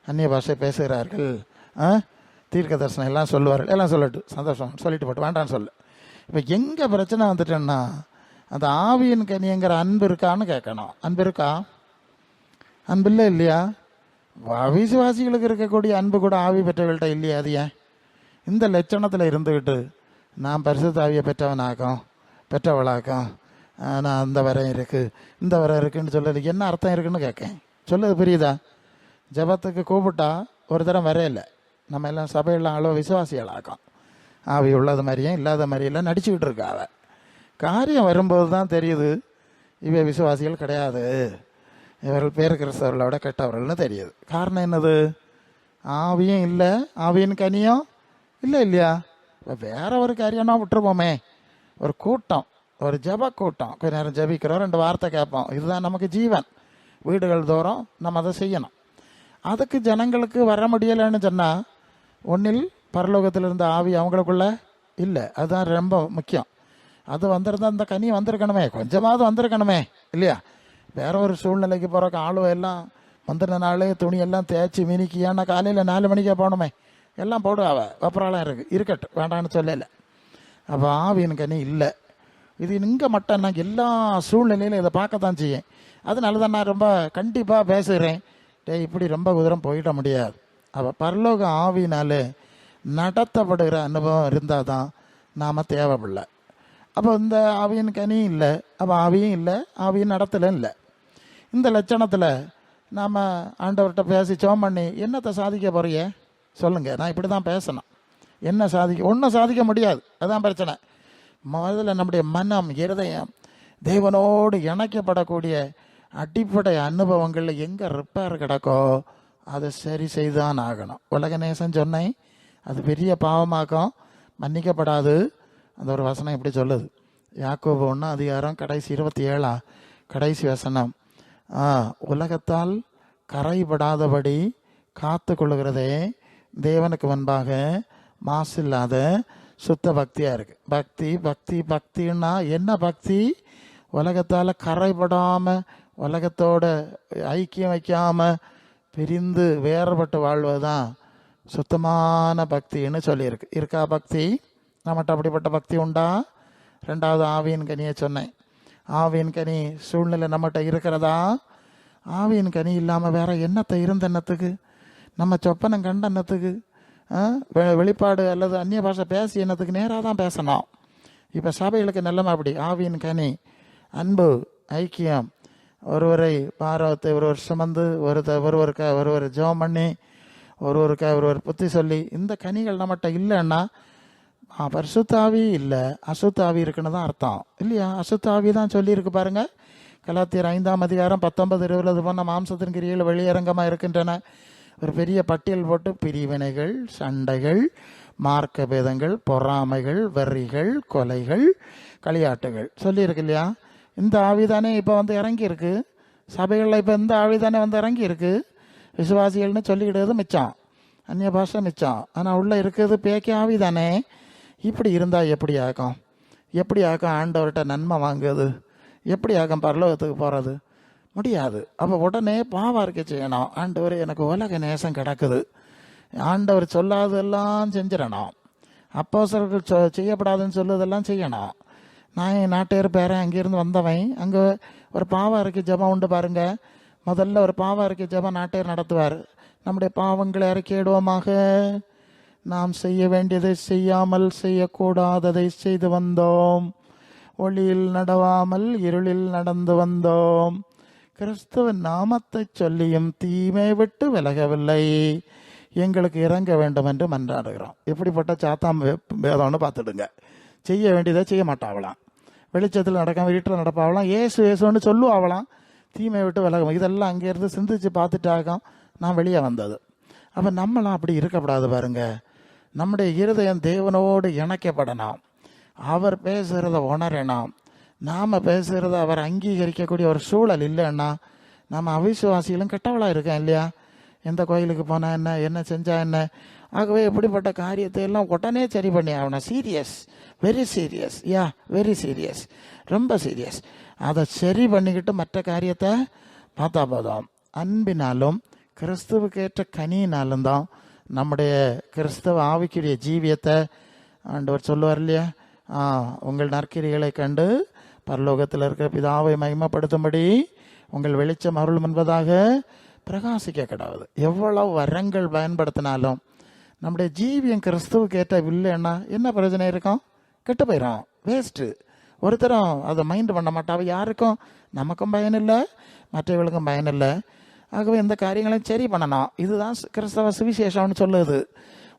அந்நிய பாஷை பேசுகிறார்கள், தீர்க்க தரிசனம் எல்லாம் சொல்லுவார்கள். எல்லாம் சொல்லட்டு, சந்தோஷம், சொல்லிட்டு போட்டு வேண்டான்னு சொல்லு. இப்போ எங்கே பிரச்சனை வந்துட்டேன்னா, அந்த ஆவியின் கனிங்கிற அன்பு இருக்கான்னு கேட்கணும். அன்பு இருக்கா? அன்பில்லை இல்லையா? அவிசுவாசிகளுக்கு இருக்கக்கூடிய அன்பு கூட ஆவி பெற்றவர்கள்ட்ட இல்லையா? அது ஏன் இந்த லட்சணத்தில் இருந்துக்கிட்டு நான் பரிசுத்த ஆவியை பெற்றவளாக்கம் நான் அந்த வரை இருக்குது இந்த வரை இருக்குன்னு சொல்லதுக்கு என்ன அர்த்தம் இருக்குன்னு கேட்கேன். சொல்லுது புரியுதா? ஜபத்துக்கு கூப்பிட்டா ஒரு தரம் வரையில்லை. நம்ம எல்லாம் சபையெல்லாம் அளவு விசுவாசிகளாக்கும். ஆவி உள்ளது மாதிரியும் இல்லாத மாதிரியெல்லாம் நடிச்சுக்கிட்டு இருக்கா. காரியம் வரும்போது தான் தெரியுது இவை விசுவாசிகள் கிடையாது, இவர்கள் பேர் கிறிஸ்தவர்களோட கெட்டவர்கள்னு தெரியுது. காரணம் என்னது? ஆவியும் இல்லை, ஆவியின் கனியும் இல்லை இல்லையா? இப்போ வேற ஒரு காரியம்னா விட்டுருப்போமே. ஒரு கூட்டம், ஒரு ஜப கூட்டம், கொஞ்ச நேரம் ஜபிக்கிறோம், 2 வார்த்தை கேட்போம், இதுதான் நமக்கு ஜீவன். வீடுகள் தோறும் நம்ம அதை செய்யணும். அதுக்கு ஜனங்களுக்கு வர முடியலைன்னு சொன்னால் ஒன்றில் பரலோகத்தில் இருந்த ஆவி அவங்களுக்குள்ள இல்லை. அதுதான் ரொம்ப முக்கியம். அது வந்திருந்தால் அந்த கனி வந்திருக்கணுமே, கொஞ்சமாவது வந்திருக்கணுமே இல்லையா? வேற ஒரு சூழ்நிலைக்கு போகிறக்கு ஆளுவ எல்லாம் முந்தின நாளே துணியெல்லாம் தேய்ச்சி மினிக்கி, ஏன்னா காலையில் 4 மணிக்கே போகணுமே, எல்லாம் போடுவாவ வெப்பராலாம் இருக்கட்டும், வேண்டான்னு சொல்லலை. அப்போ ஆவியின் கனி இல்லை. இது இங்கே மட்டும் நான் எல்லா சூழ்நிலையிலும் இதை பார்க்கத்தான் செய்யேன். அதனால தான் நான் ரொம்ப கண்டிப்பாக பேசுகிறேன். இப்படி ரொம்ப தூரம் போயிட முடியாது. அப்போ பரலோக ஆவினாலே நடத்தப்படுகிற அனுபவம் இருந்தால் தான் நாம் தேவைப்படல. அப்போ இந்த ஆவியின் கனி இல்லை, அப்போ ஆவியும் இல்லை, ஆவியின் நடத்தலும் இல்லை. இந்த லட்சணத்தில் நாம் ஆண்டவர்கிட்ட பேசி சோம் பண்ணி என்னத்தை சாதிக்க போறியே சொல்லுங்கள், நான் இப்படி தான் பேசணும், என்ன ஒன்றும் சாதிக்க முடியாது. அதுதான் பிரச்சனை. முதல்ல நம்முடைய மனம், இருதயம் தேவனோடு இணைக்கப்படக்கூடிய அடிப்படை அனுபவங்களில் எங்கே ரிப்பேர் கிடக்கோ அதை சரி செய்தான் ஆகணும். உலக நேசம் சொன்னேன், அது பெரிய பாவமாக்கம், மன்னிக்கப்படாது. அந்த ஒரு வசனம் இப்படி சொல்லுது. யாக்கோபு 1 கடைசி 27 கடைசி வசனம். உலகத்தால் கரைபடாதபடி காத்து கொள்ளுகிறதே தேவனுக்கு முன்பாக மாசில்லாத சுத்த பக்தியாக இருக்குது. பக்தின்னா என்ன பக்தி? உலகத்தால் கரைபடாமல், உலகத்தோட ஐக்கியம் வைக்காமல், பிரிந்து வேறுபட்டு வாழ்வது தான் சுத்தமான பக்தின்னு சொல்லியிருக்கு. இருக்கா பக்தி? நம்மகிட்ட அப்படிப்பட்ட பக்தி உண்டா? 2வது ஆவியின் கனியை சொன்னேன். ஆவியின் கனி சூழ்நிலை நம்மகிட்ட இருக்கிறதா? ஆவியின் கனி இல்லாமல் வேற என்னத்தை இருந்த எண்ணத்துக்கு? நம்ம சொப்பனம் கண்ட எண்ணத்துக்கு? வெளிப்பாடு அல்லது அந்நிய பாஷை பேசி என்னத்துக்கு? நேராக தான் பேசணும். இப்போ சபைகளுக்கு நல்லமா அப்படி ஆவியின் கனி, அன்பு, ஐக்கியம், ஒருவரை பாரத்தை ஒருவர் சுமந்து, ஒருவர் ஜெபம் பண்ணி, ஒருவர் புத்தி சொல்லி, இந்த கனிகள் நம்மகிட்ட இல்லைன்னா பரிசுத்தாவி இல்லை, அசுத்தாவி இருக்குன்னு தான் அர்த்தம் இல்லையா? அசுத்தாவி தான் சொல்லியிருக்கு பாருங்க. கலாத்தியர் 5 19 20 போன மாம்சத்தின் கிரியைகள் வெளியரங்கமாக இருக்கின்றன. ஒரு பெரிய பட்டியல் போட்டு பிரிவினைகள், சண்டைகள், மார்க்க பேதங்கள், பொறாமைகள், வெறிகள், கொலைகள், களியாட்டுகள் சொல்லியிருக்கு இல்லையா? இந்த ஆவிதானே இப்போ இறங்கியிருக்கு சபைகளில். இப்போ இந்த ஆவிதானே இறங்கியிருக்கு. விசுவாசிகள்னு சொல்லிக்கிட்டது மிச்சம், அந்நிய பாஷை மிச்சம். ஆனால் உள்ளே இருக்கிறது பேக்கே ஆவிதானே. இப்படி இருந்தால் எப்படி ஆகும் ஆண்டவர்கிட்ட நன்மை வாங்குறது? எப்படி ஆகும் பரலோகத்துக்கு போகிறது? முடியாது. அப்போ உடனே பாவ அறிக்கை செய்யணும். ஆண்டவர், எனக்கு உலக நேசம் கிடக்குது, ஆண்டவர் சொல்லாததெல்லாம் செஞ்சிடணும், அப்போஸ்தலர்கள் செய்யப்படாதுன்னு சொல்லுவதெல்லாம் செய்யணும். நான் என் நாட்டையர் பேரன் அங்கேருந்து வந்தவன். அங்கே ஒரு பாவ அறிக்கை ஜெபம் உண்டு பாருங்க. முதல்ல ஒரு பாவ அறிக்கை ஜெபம் நாட்டையர் நடத்துவார். நம்முடைய பாவங்களை அறிக்கையிடுவோமாக, நாம் செய்ய வேண்டியதை செய்யாமல் செய்யக்கூடாததை செய்து வந்தோம், ஒளியில் நடவாமல் இருளில் நடந்து வந்தோம், கிறிஸ்துவ நாமத்தை சொல்லியும் தீமை விட்டு விலகவில்லை, எங்களுக்கு இறங்க வேண்டும் என்று மன்றாடுகிறோம். எப்படிப்பட்ட சாத்தாம் வேதம்னு பார்த்துடுங்க. செய்ய வேண்டியதை செய்ய மாட்டாவலாம், வெளிச்சத்தில் நடக்காம வீட்டில் நடப்பாவலாம், ஏசுன்னு சொல்லுவாவலாம், தீமை விட்டு விலகும். இதெல்லாம் அங்கேருந்து சிந்திச்சு பார்த்துட்டாகும் நான் வெளியே வந்தது. அப்போ நம்மளாம் அப்படி இருக்கக்கூடாது பாருங்க. நம்முடைய இருதயம் தேவனோடு இணைக்கப்படணும். அவர் பேசுகிறத உணரணும். நாம் பேசுகிறத அவர் அங்கீகரிக்கக்கூடிய ஒரு சூழல் இல்லைன்னா நம்ம அவிசுவாசிகளும் கெட்டவளாக இருக்கேன் இல்லையா? எந்த கோயிலுக்கு போனால் என்ன செஞ்சா என்ன? ஆகவே எப்படிப்பட்ட காரியத்தை எல்லாம் உடனே சரி பண்ணி ஆகணும். Serious, very serious, very serious, ரொம்ப சீரியஸ். அதை சரி பண்ணிக்கிட்டு மற்ற காரியத்தை பார்த்தா போதும். அன்பினாலும் கிறிஸ்துவுக்கேற்ற கனியினாலும் தான் நம்முடைய கிறிஸ்தவ ஆவிக்குரிய ஜீவியத்தை ஆண்டவர் சொல்லுவார் இல்லையா? உங்கள் நற்கிரிகளை கண்டு பரலோகத்தில் இருக்கிற பிதாவை மகிமைப்படுத்தும்படி உங்கள் வெளிச்சம் அருள் என்பதாக பிரகாசிக்க கிடாது. எவ்வளவு வரங்கள் பயன்படுத்தினாலும் நம்முடைய ஜீவியம் கிறிஸ்துவுக்கு ஏற்ற இல்லைன்னா என்ன பிரயோஜனம் இருக்கும்? கெட்டு போயிடும், வேஸ்ட்டு. ஒருத்தரும் அதை மைண்ட் பண்ண மாட்டாவ. யாருக்கும், நமக்கும் பயன் இல்லை, மற்றவர்களுக்கும் பயன் இல்லை. ஆகவே இந்த காரியங்களையும் சரி பண்ணணும். இதுதான் கிறிஸ்தவ சுவிசேஷம்னு சொல்லுது.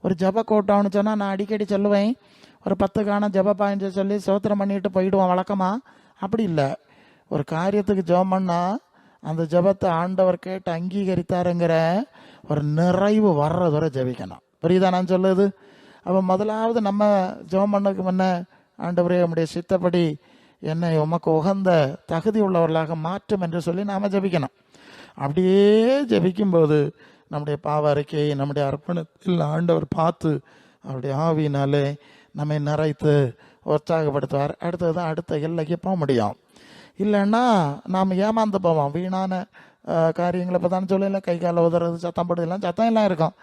ஒரு ஜப கூட்டம்னு சொன்னால் நான் அடிக்கடி சொல்லுவேன், ஒரு 10 காணம் ஜப பாயிண்ட் சொல்லி சோத்திரம் பண்ணிட்டு போயிடுவோம் வழக்கமாக. அப்படி இல்லை. ஒரு காரியத்துக்கு ஜெபம் பண்ணால் அந்த ஜபத்தை ஆண்டவர் கேட்டு அங்கீகரித்தாருங்கிற ஒரு நிறைவு வர்றது வரை ஜபிக்கணும். புரியுதா நான் சொல்லுது? அப்போ முதலாவது நம்ம ஜெபம் பண்ணதுக்கு முன்ன, ஆண்டவரே உம்முடைய சித்தப்படி என்னை உமக்கு உகந்த தகுதி உள்ளவர்களாக மாற்றும் என்று சொல்லி நாம் ஜபிக்கணும். அப்படியே ஜபிக்கும்போது நம்முடைய பாவ அறிக்கை, நம்முடைய அர்ப்பணத்தில் ஆண்டவர் பார்த்து அவருடைய ஆவியினாலே நம்மை நிறைத்து உற்சாகப்படுத்துவார். அடுத்தது அடுத்த எல்லைக்கு போக முடியும். இல்லைன்னா நாம் ஏமாந்து போவோம். வீணான காரியங்களை இப்போ தான் சொல்லல, கை கால உதறது, சத்தம் போடுறதுலாம் சத்தம் எல்லாம் இருக்கும்.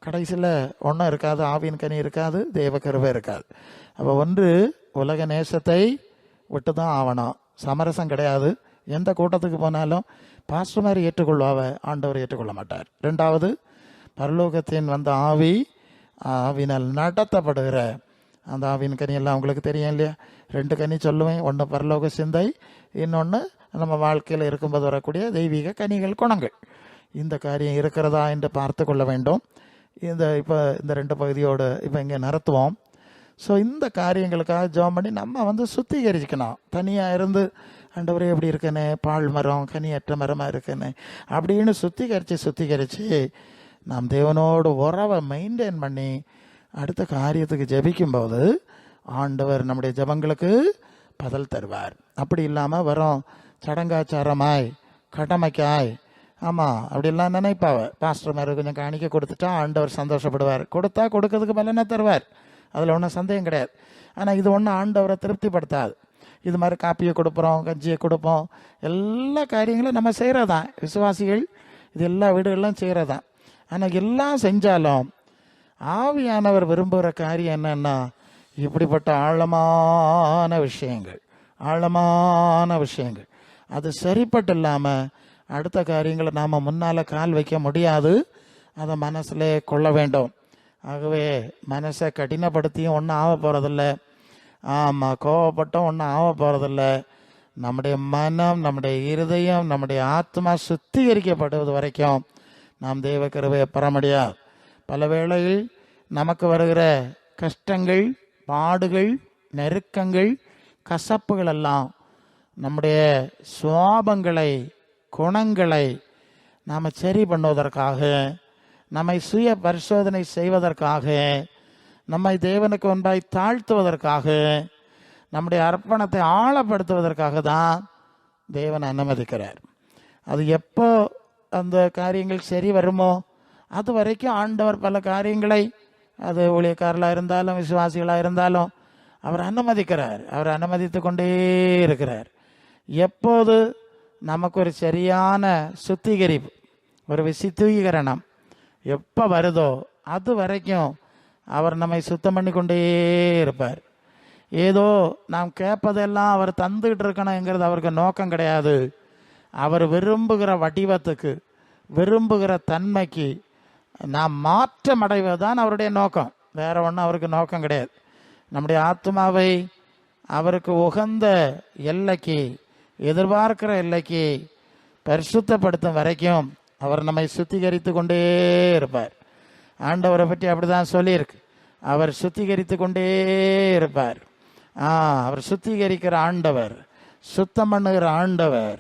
கடைசியில் ஒன்றும் இருக்காது, ஆவியின் கனி இருக்காது, தேவ கருவை இருக்காது. அப்போ ஒன்று, உலக நேசத்தை விட்டு தான் ஆகணும். சமரசம் கிடையாது. எந்த கூட்டத்துக்கு போனாலும் பாஸ்டர் மாதிரி ஏற்றுக்கொள்வாவ, ஆண்டவர் ஏற்றுக்கொள்ள மாட்டார். ரெண்டாவது, பரலோகத்தின் வந்த ஆவினால் நடத்தப்படுகிற அந்த ஆவியின் கனி எல்லாம் உங்களுக்கு தெரியும் இல்லையா? 2 கனி சொல்லுவேன். ஒன்று பரலோக சிந்தை, இன்னொன்று நம்ம வாழ்க்கையில் இருக்கும்போது வரக்கூடிய தெய்வீக கனிகள், குணங்கள். இந்த காரியம் இருக்கிறதா என்று பார்த்து கொள்ள வேண்டும். இந்த 2 பகுதியோடு இப்போ இங்கே நடத்துவோம். ஸோ இந்த காரியங்களுக்காக ஜெபம் பண்ணி நம்ம சுத்திகரிக்கணும். தனியாக இருந்து ஆண்டவரே எப்படி இருக்கேனே, பால் மரம் கனியற்ற மரமாக இருக்கேனே அப்படின்னு சுத்திகரித்து நாம் தேவனோடு உறவை மெயின்டைன் பண்ணி அடுத்த காரியத்துக்கு ஜெபிக்கும்போது ஆண்டவர் நம்முடைய ஜெபங்களுக்கு பதில் தருவார். அப்படி இல்லாமல் வரும் சடங்காச்சாரமாய் கடமைக்காய், ஆமாம் அப்படிலாம் நினைப்பாவ. பாஸ்டர் மாதிரி கொஞ்சம் காணிக்க கொடுத்துட்டா ஆண்டவர் சந்தோஷப்படுவார். கொடுக்கறதுக்கு பலனை தருவார், அதில் ஒன்றும் சந்தேகம் கிடையாது. ஆனால் இது ஒன்றும் ஆண்டவரை திருப்திப்படுத்தாது. இது மாதிரி காப்பியை கொடுப்போம், கஞ்சியை கொடுப்போம், எல்லா காரியங்களும் நம்ம செய்கிறதான். விசுவாசிகள் இது எல்லா வீடுகளிலும் செய்கிறதான். ஆனால் எல்லாம் செஞ்சாலும் ஆவியானவர் விரும்புகிற காரியம் என்னன்னா, இப்படிப்பட்ட ஆழமான விஷயங்கள் அது சரிப்பட்டு இல்லாமல் அடுத்த காரியங்களை நாம் முன்னால் கால் வைக்க முடியாது. அதை மனசில் கொள்ள வேண்டும். ஆகவே மனசை கடினப்படுத்தியும் ஒன்றும் ஆக போகிறதில்ல. ஆமாம், கோவப்பட்டும் ஒன்றும் ஆக போகிறதில்ல. நம்முடைய மனம், நம்முடைய இருதயம், நம்முடைய ஆத்மா சுத்திகரிக்கப்படுவது வரைக்கும் நாம் தேவ கிருபையை பெற முடியாது. பல வேளையில் நமக்கு வருகிற கஷ்டங்கள், பாடுகள், நெருக்கங்கள், கசப்புகள் எல்லாம் நம்முடைய சுவாபங்களை, குணங்களை நாம் சரி பண்ணுவதற்காக, நம்மை சுய பரிசோதனை செய்வதற்காக, நம்மை தேவனுக்கு ஒன்றாய் தாழ்த்துவதற்காக, நம்முடைய அர்ப்பணத்தை ஆழப்படுத்துவதற்காக தான் தேவன் அனுமதிக்கிறார். அது எப்போ அந்த காரியங்கள் சரி வருமோ அது வரைக்கும் ஆண்டவர் பல காரியங்களை, அது ஊழியக்காரர்களாக இருந்தாலும் விசுவாசிகளாக இருந்தாலும் அவர் அனுமதிக்கிறார். அவர் அனுமதித்து கொண்டே இருக்கிறார். எப்போது நமக்கு ஒரு சரியான சுத்திகரிப்பு, ஒரு விசுத்தீகரணம் எப்போ வருதோ அது வரைக்கும் அவர் நம்மை சுத்தம் பண்ணி கொண்டே இருப்பார். ஏதோ நாம் கேட்பதெல்லாம் அவர் தந்துகிட்டு இருக்கணுங்கிறது அவருக்கு நோக்கம் கிடையாது. அவர் விரும்புகிற வடிவத்துக்கு, விரும்புகிற தன்மைக்கு நாம் மாற்றம் அடைவதுதான் அவருடைய நோக்கம். வேற ஒன்றும் அவருக்கு நோக்கம் கிடையாது. நம்முடைய ஆத்மாவை அவருக்கு உகந்த எல்லைக்கு, எதிர்பார்க்கிற எல்லைக்கு பரிசுத்தப்படுத்தும் வரைக்கும் அவர் நம்மை சுத்திகரித்து கொண்டே இருப்பார். ஆண்டவரை பற்றி அப்படிதான் சொல்லியிருக்கு, அவர் சுத்திகரித்து கொண்டே இருப்பார். அவர் சுத்திகரிக்கிற ஆண்டவர், சுத்தம் பண்ணுகிற ஆண்டவர்.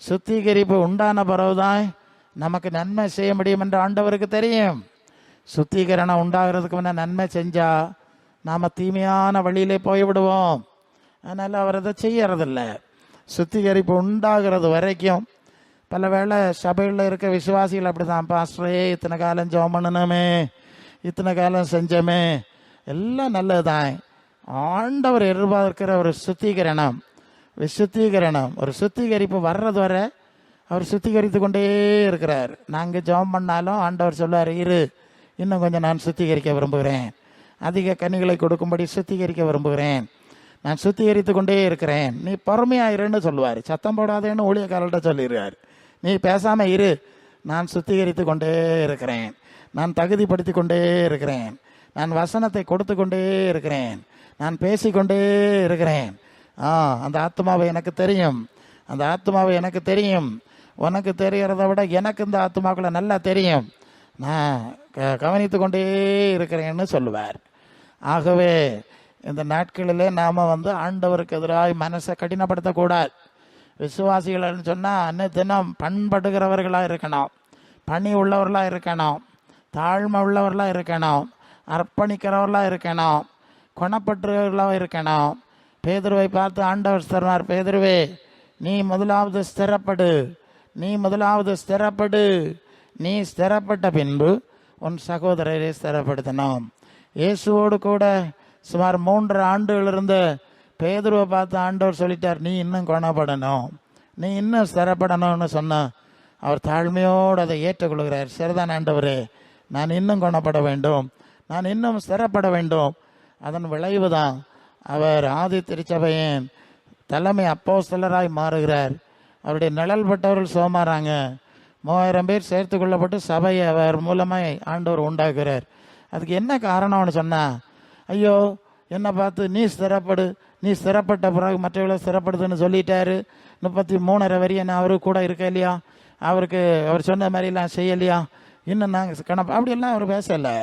சுத்திகரிப்பு உண்டான பிறகுதான் நமக்கு நன்மை செய்ய முடியும் என்று ஆண்டவருக்கு தெரியும். சுத்திகரணம் உண்டாகிறதுக்கு முன்ன நன்மை செஞ்சா நாம தீமையான வழியிலே போய்விடுவோம். அதனால அவர் அதை செய்யறதில்ல. சுத்திகரிப்பு உண்டாகிறது வரைக்கும் பல வேளை சபையில் இருக்க விசுவாசிகள் அப்படிதான், பாஸ்டரே இத்தனை காலம் ஜெபம் பண்ணணுமே, இத்தனை காலம் செஞ்சோமே, எல்லாம் நல்லதுதான். ஆண்டவர் எதிர்பார்க்கிற ஒரு சுத்திகரணம், ஒரு சுத்திகரிப்பு வர்றது வரை அவர் சுத்திகரித்து கொண்டே இருக்கிறார். நாங்கள் ஜெபம் பண்ணாலும் ஆண்டவர் சொல்லுவார், இன்னும் கொஞ்சம் நான் சுத்திகரிக்க விரும்புகிறேன், அதிக கனிகளை கொடுக்கும்படி சுத்திகரிக்க விரும்புகிறேன், நான் சுத்திகரித்து கொண்டே இருக்கிறேன், நீ பொறுமையாயிருன்னு சொல்லுவார். சத்தம் போடாதேன்னு ஊழியக்காரர்கிட்ட சொல்லிடுறார். நீ பேசாமல் இரு, நான் சுத்திகரித்து கொண்டே இருக்கிறேன், நான் தகுதிப்படுத்தி கொண்டே இருக்கிறேன், நான் வசனத்தை கொடுத்து கொண்டே இருக்கிறேன், நான் பேசிக்கொண்டே இருக்கிறேன். அந்த ஆத்மாவை எனக்கு தெரியும், அந்த ஆத்மாவை எனக்கு தெரியும், உனக்கு தெரிகிறத விட எனக்கு இந்த ஆத்மாக்களை நல்லா தெரியும், நான் கவனித்து கொண்டே இருக்கிறேன்னு சொல்லுவார். ஆகவே இந்த நாட்களிலே நாம் ஆண்டவருக்கு எதிராக மனசை கடினப்படுத்தக்கூடாது. விசுவாசிகள்னு சொன்னால் அன்னைத்தினம் பண்படுகிறவர்களாக இருக்கணும், பணி உள்ளவர்களாக இருக்கணும், தாழ்மை உள்ளவர்களாக இருக்கணும், அர்ப்பணிக்கிறவர்களாக இருக்கணும், குணப்பற்றவர்களாக இருக்கணும். பேதுருவை பார்த்து ஆண்டவர் சொன்னார், பேதுருவே நீ முதலாவது ஸ்திரப்படு, நீ முதலாவது ஸ்திரப்படு, நீ ஸ்திரப்பட்ட பின்பு உன் சகோதரரை ஸ்திரப்படுத்தணும். இயேசுவோடு கூட சுமார் 3 ஆண்டுகள் இருந்த பேதுருவை பார்த்து ஆண்டவர் சொல்லிட்டார், நீ இன்னும் குணப்படணும், நீ இன்னும் ஸ்திரப்படணும்னு சொன்ன அவர் தாழ்மையோடு அதை ஏற்றுக்கொள்கிறார். சரிதான் ஆண்டவரே, நான் இன்னும் குணப்பட வேண்டும், நான் இன்னும் ஸ்திரப்பட வேண்டும். அதன் விளைவு தான் அவர் ஆதி திருச்சபையின் தலைமை அப்போஸ்தலராய் மாறுகிறார். அவருடைய நிழல் பட்டவர்கள் சோமாறாங்க. 3000 பேர் சேர்த்து கொள்ளப்பட்டு சபையை அவர் மூலமாய் ஆண்டவர் உண்டாக்குறார். அதுக்கு என்ன காரணம்னு சொன்னால், ஐயோ என்னை பார்த்து நீ ஸ்திரப்படு, நீ ஸ்திரப்பட்ட பிறகு மற்றவர்களை ஸ்திரப்படுதுன்னு சொல்லிட்டாரு, 33 வரையும் நான் அவரு கூட இருக்க இல்லையா, அவருக்கு அவர் சொன்ன மாதிரிலாம் செய்யலையா, இன்னும் நாங்கள் அப்படியெல்லாம் அவர் பேசலை.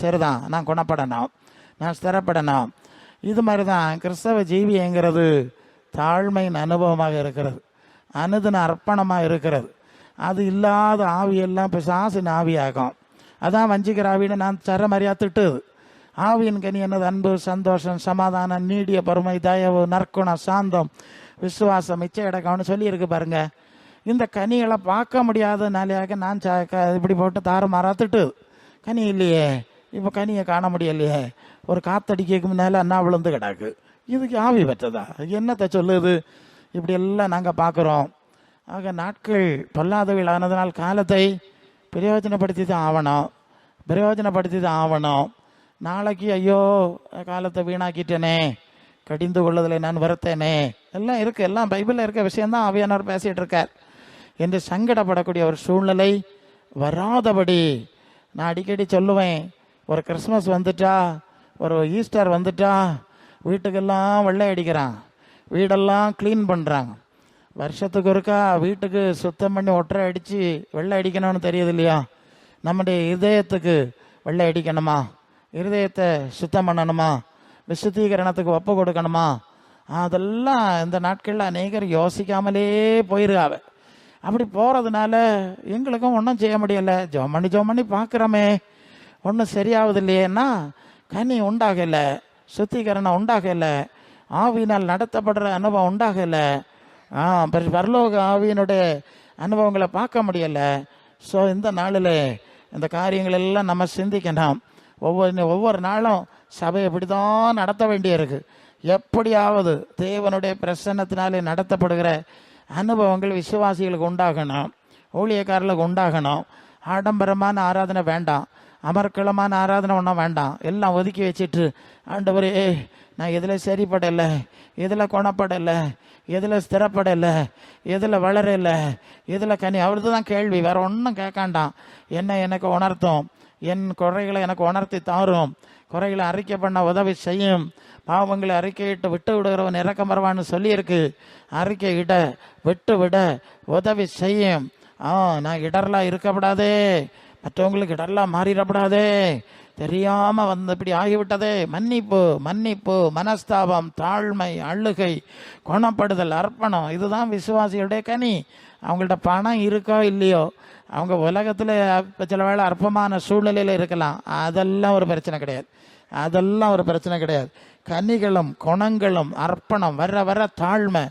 சரிதான், நான் குணப்படணும், நான் ஸ்திரப்படணும். இது மாதிரி தான் கிறிஸ்தவ ஜீவியங்கிறது தாழ்மையின் அனுபவமாக இருக்கிறது, அனுதின அர்ப்பணமாக இருக்கிறது. அது இல்லாத ஆவியெல்லாம் பிசாசின் ஆவியாகும். அதான் வஞ்சிக்கிற ஆவின்னு நான் சரமரியா திட்டுது. ஆவியின் கனி என்னது? அன்பு, சந்தோஷம், சமாதானம், நீடிய பொறுமை, தயவு, நற்குணம், சாந்தம், விசுவாசம், மிச்ச இடக்கம்னு சொல்லியிருக்கு பாருங்க. இந்த கனிகளை பார்க்க முடியாதனாலேயாக நான் இப்படி போட்டு தாறுமாறா திட்டுது. கனி இல்லையே, இப்போ கனியை காண முடியலையே, ஒரு காத்தடிக்கு முன்னால அண்ணா விழுந்து கிடக்கு, இதுக்கு ஆவி பெற்றதா, என்னத்தை சொல்லுது? இப்படி எல்லாம் நாங்கள் பார்க்குறோம். ஆக நாட்கள் பொல்லாதவைகள் ஆனதுனால் காலத்தை பிரயோஜனப்படுத்தி தான் ஆகணும், பிரயோஜனப்படுத்தி தான் ஆகணும். நாளைக்கு ஐயோ காலத்தை வீணாக்கிட்டேனே, கடிந்து கொள்ளுதலை நான் வருத்தேனே, எல்லாம் இருக்குது, எல்லாம் பைபிளில் இருக்க விஷயந்தான் ஆவியானவர் பேசிகிட்டு இருக்கார் என்று சங்கடப்படக்கூடிய ஒரு சூழ்நிலை வராதபடி நான் அடிக்கடி சொல்லுவேன். ஒரு கிறிஸ்மஸ் வந்துட்டா, ஒரு ஈஸ்டர் வந்துட்டா வீட்டுக்கெல்லாம் வெள்ளை அடிக்கிறான், வீடெல்லாம் க்ளீன் பண்ணுறாங்க. வருஷத்துக்கு ஒருக்கா வீட்டுக்கு சுத்தம் பண்ணி ஒற்றை அடித்து வெள்ளை அடிக்கணும்னு தெரியுது இல்லையா? நம்முடைய இதயத்துக்கு வெள்ளை அடிக்கணுமா, இருதயத்தை சுத்தம் பண்ணணுமா, விசுத்தீகரணத்துக்கு ஒப்பு கொடுக்கணுமா, அதெல்லாம் இந்த நாட்களில் அநேகர் யோசிக்காமலே போயிருக்காவ. அப்படி போகிறதுனால எங்களுக்கும் ஒன்றும் செய்ய முடியலை. ஜோம் பண்ணி பார்க்குறோமே, ஒன்றும் சரியாவது இல்லையேன்னா கனி உண்டாகலை, சுத்திகரணம் உண்டாகலை, ஆவியினால் நடத்தப்படுற அனுபவம் உண்டாகலை, பரலோக ஆவியினுடைய அனுபவங்களை பார்க்க முடியலை. ஸோ இந்த நாளில் இந்த காரியங்கள் எல்லாம் நம்ம சிந்திக்கணும். ஒவ்வொரு நாளும் சபை எப்படி தான் நடத்த வேண்டியிருக்கு. எப்படியாவது தேவனுடைய பிரசன்னத்தினாலே நடத்தப்படுகிற அனுபவங்கள் விசுவாசிகளுக்கு உண்டாகணும், ஊழியக்காரர்களுக்கு உண்டாகணும். ஆடம்பரமான ஆராதனை வேண்டாம், அமர்க்களமான ஆராதனை ஒன்றும் வேண்டாம். எல்லாம் ஒதுக்கி வச்சுட்டு, ஆண்டவரே நான் எதில் சரிப்படலை, எதில் குணப்படலை, எதில் ஸ்திரப்படலை, எதில் வளரலை, எதில் கனி, அவரது தான் கேள்வி, வேற ஒன்றும் கேட்காண்டாம். எனக்கு உணர்த்தும், என் குறைகளை எனக்கு உணர்த்தி தாரும், குறைகளை அறிக்கை பண்ண உதவி செய்யும், பாவங்களை அறிக்கையிட்டு விட்டு விடுகிறவன் இறக்கம் வருவான்னு சொல்லியிருக்கு. அறிக்கை இட விட்டு விட உதவி செய்யும். நான் இடர்லாம் இருக்கப்படாதே, மற்றவங்களுக்கு இடர்லாம் மாறிடப்படாதே, தெரியாமல் இப்படி ஆகிவிட்டதே, மன்னிப்பு, மன்னிப்பு, மனஸ்தாபம், தாழ்மை, அழுகை, குணப்படுதல், அர்ப்பணம், இதுதான் விசுவாசிகளுடைய கனி. அவங்கள்ட்ட பணம் இருக்கோ இல்லையோ, அவங்க உலகத்தில் சில வேளை அற்பமான சூழ்நிலையில் இருக்கலாம், அதெல்லாம் ஒரு பிரச்சனை கிடையாது, அதெல்லாம் ஒரு பிரச்சனை கிடையாது. கனிகளும் குணங்களும் அர்ப்பணம், வர வர தாழ்மை,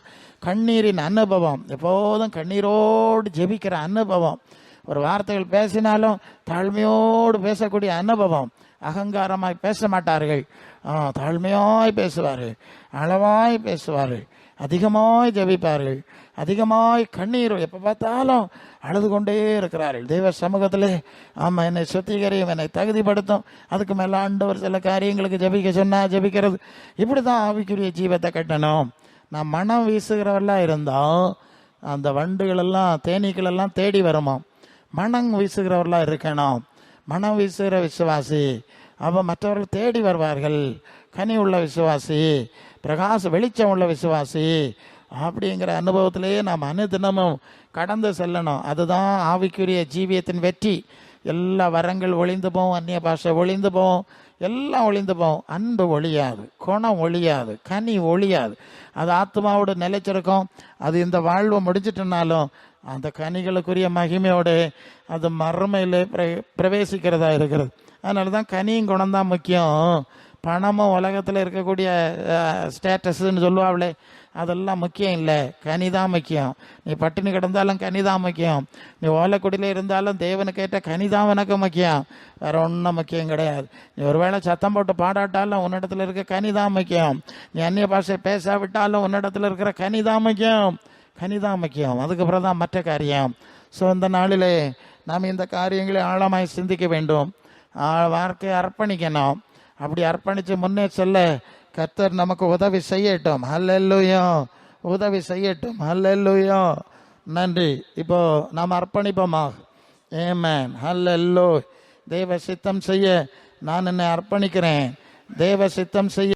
கண்ணீரின் அனுபவம், எப்போதும் கண்ணீரோடு ஜெபிக்கிற அனுபவம், ஒரு வார்த்தைகள் பேசினாலும் தாழ்மையோடு பேசக்கூடிய அனுபவம். அகங்காரமாய் பேச மாட்டார்கள், தாழ்மையாய் பேசுவார்கள், அளவாய் பேசுவார்கள், அதிகமாய் ஜெபிப்பார்கள், அதிகமாய் கண்ணீர், எப்போ பார்த்தாலும் அழுது கொண்டே இருக்கிறார்கள் தெய்வ சமூகத்தில். ஆமாம், என்னை சுத்திகரியும், என்னை தகுதிப்படுத்தும், அதுக்கு மேலே ஆண்டவர் சில காரியங்களுக்கு ஜெபிக்க சொன்னால் ஜெபிக்கிறது. இப்படி தான் ஆவிக்குரிய ஜீவத்தை கட்டணும். நான் மனம் வீசுகிறவர்களாக இருந்தால் அந்த வண்டுகளெல்லாம் தேனீக்களெல்லாம் தேடி வருமா. மனம் வீசுகிறவர்களாக இருக்கணும். மனம் வீசுகிற விசுவாசி அவன் மற்றவர்கள் தேடி வருவார்கள். கனி உள்ள விசுவாசி, பிரகாச வெளிச்சம் உள்ள விசுவாசி அப்படிங்கிற அனுபவத்திலேயே நாம் அனுதினமும் கடந்து செல்லணும். அதுதான் ஆவிக்குரிய ஜீவியத்தின் வெற்றி. எல்லா வரங்கள் ஒளிந்து போகும், அந்நிய பாஷை ஒளிந்து போகும், எல்லாம் ஒளிந்து போகும். அன்பு ஒழியாது, குணம் ஒழியாது, கனி ஒழியாது. அது ஆத்மாவோடு நிலைச்சிருக்கும். அது இந்த வாழ்வை முடிஞ்சிட்டனாலும் அந்த கனிகளுக்குரிய மகிமையோடு அது மறுமையில் பிரவேசிக்கிறதா இருக்கிறது. அதனால தான் கனியும் குணம்தான் முக்கியம். பணமும் உலகத்தில் இருக்கக்கூடிய ஸ்டேட்டஸ்ன்னு சொல்லுவாங்களே, அதெல்லாம் முக்கியம் இல்லை. கனி தான் முக்கியம். நீ பட்டினி கிடந்தாலும் கனி தான் முக்கியம். நீ ஓலைக்குடியில் இருந்தாலும் தேவனுக்கு ஏற்ற கனி தான் உனக்கு முக்கியம். வேற ஒன்றும் முக்கியம் கிடையாது. நீ ஒருவேளை சத்தம் போட்டு பாடாட்டாலும் உன்னிடத்துல இருக்க கனி தான் முக்கியம். நீ அந்நிய பாஷை பேசாவிட்டாலும் உன்னிடத்துல இருக்கிற கனி தான் முக்கியம். கனி தான் முக்கியம். அதுக்கப்புறம் தான் மற்ற காரியம். ஸோ இந்த நாளிலே நாம் இந்த காரியங்களை ஆழமாய் சிந்திக்க வேண்டும். வாழ்க்கையை அர்ப்பணிக்கணும். அப்படி அர்ப்பணித்து முன்னே செல்ல கர்த்தர் நமக்கு உதவி செய்யட்டும். ஹல்லேலூயா, உதவி செய்யட்டும். ஹல்லேலூயா, நன்றி. இப்போ நாம் அர்ப்பணிப்போமா? ஆமென், ஹல்லேலூயா. தேவ சித்தம் செய்ய நான் என்னை அர்ப்பணிக்கிறேன். தேவ சித்தம் செய்ய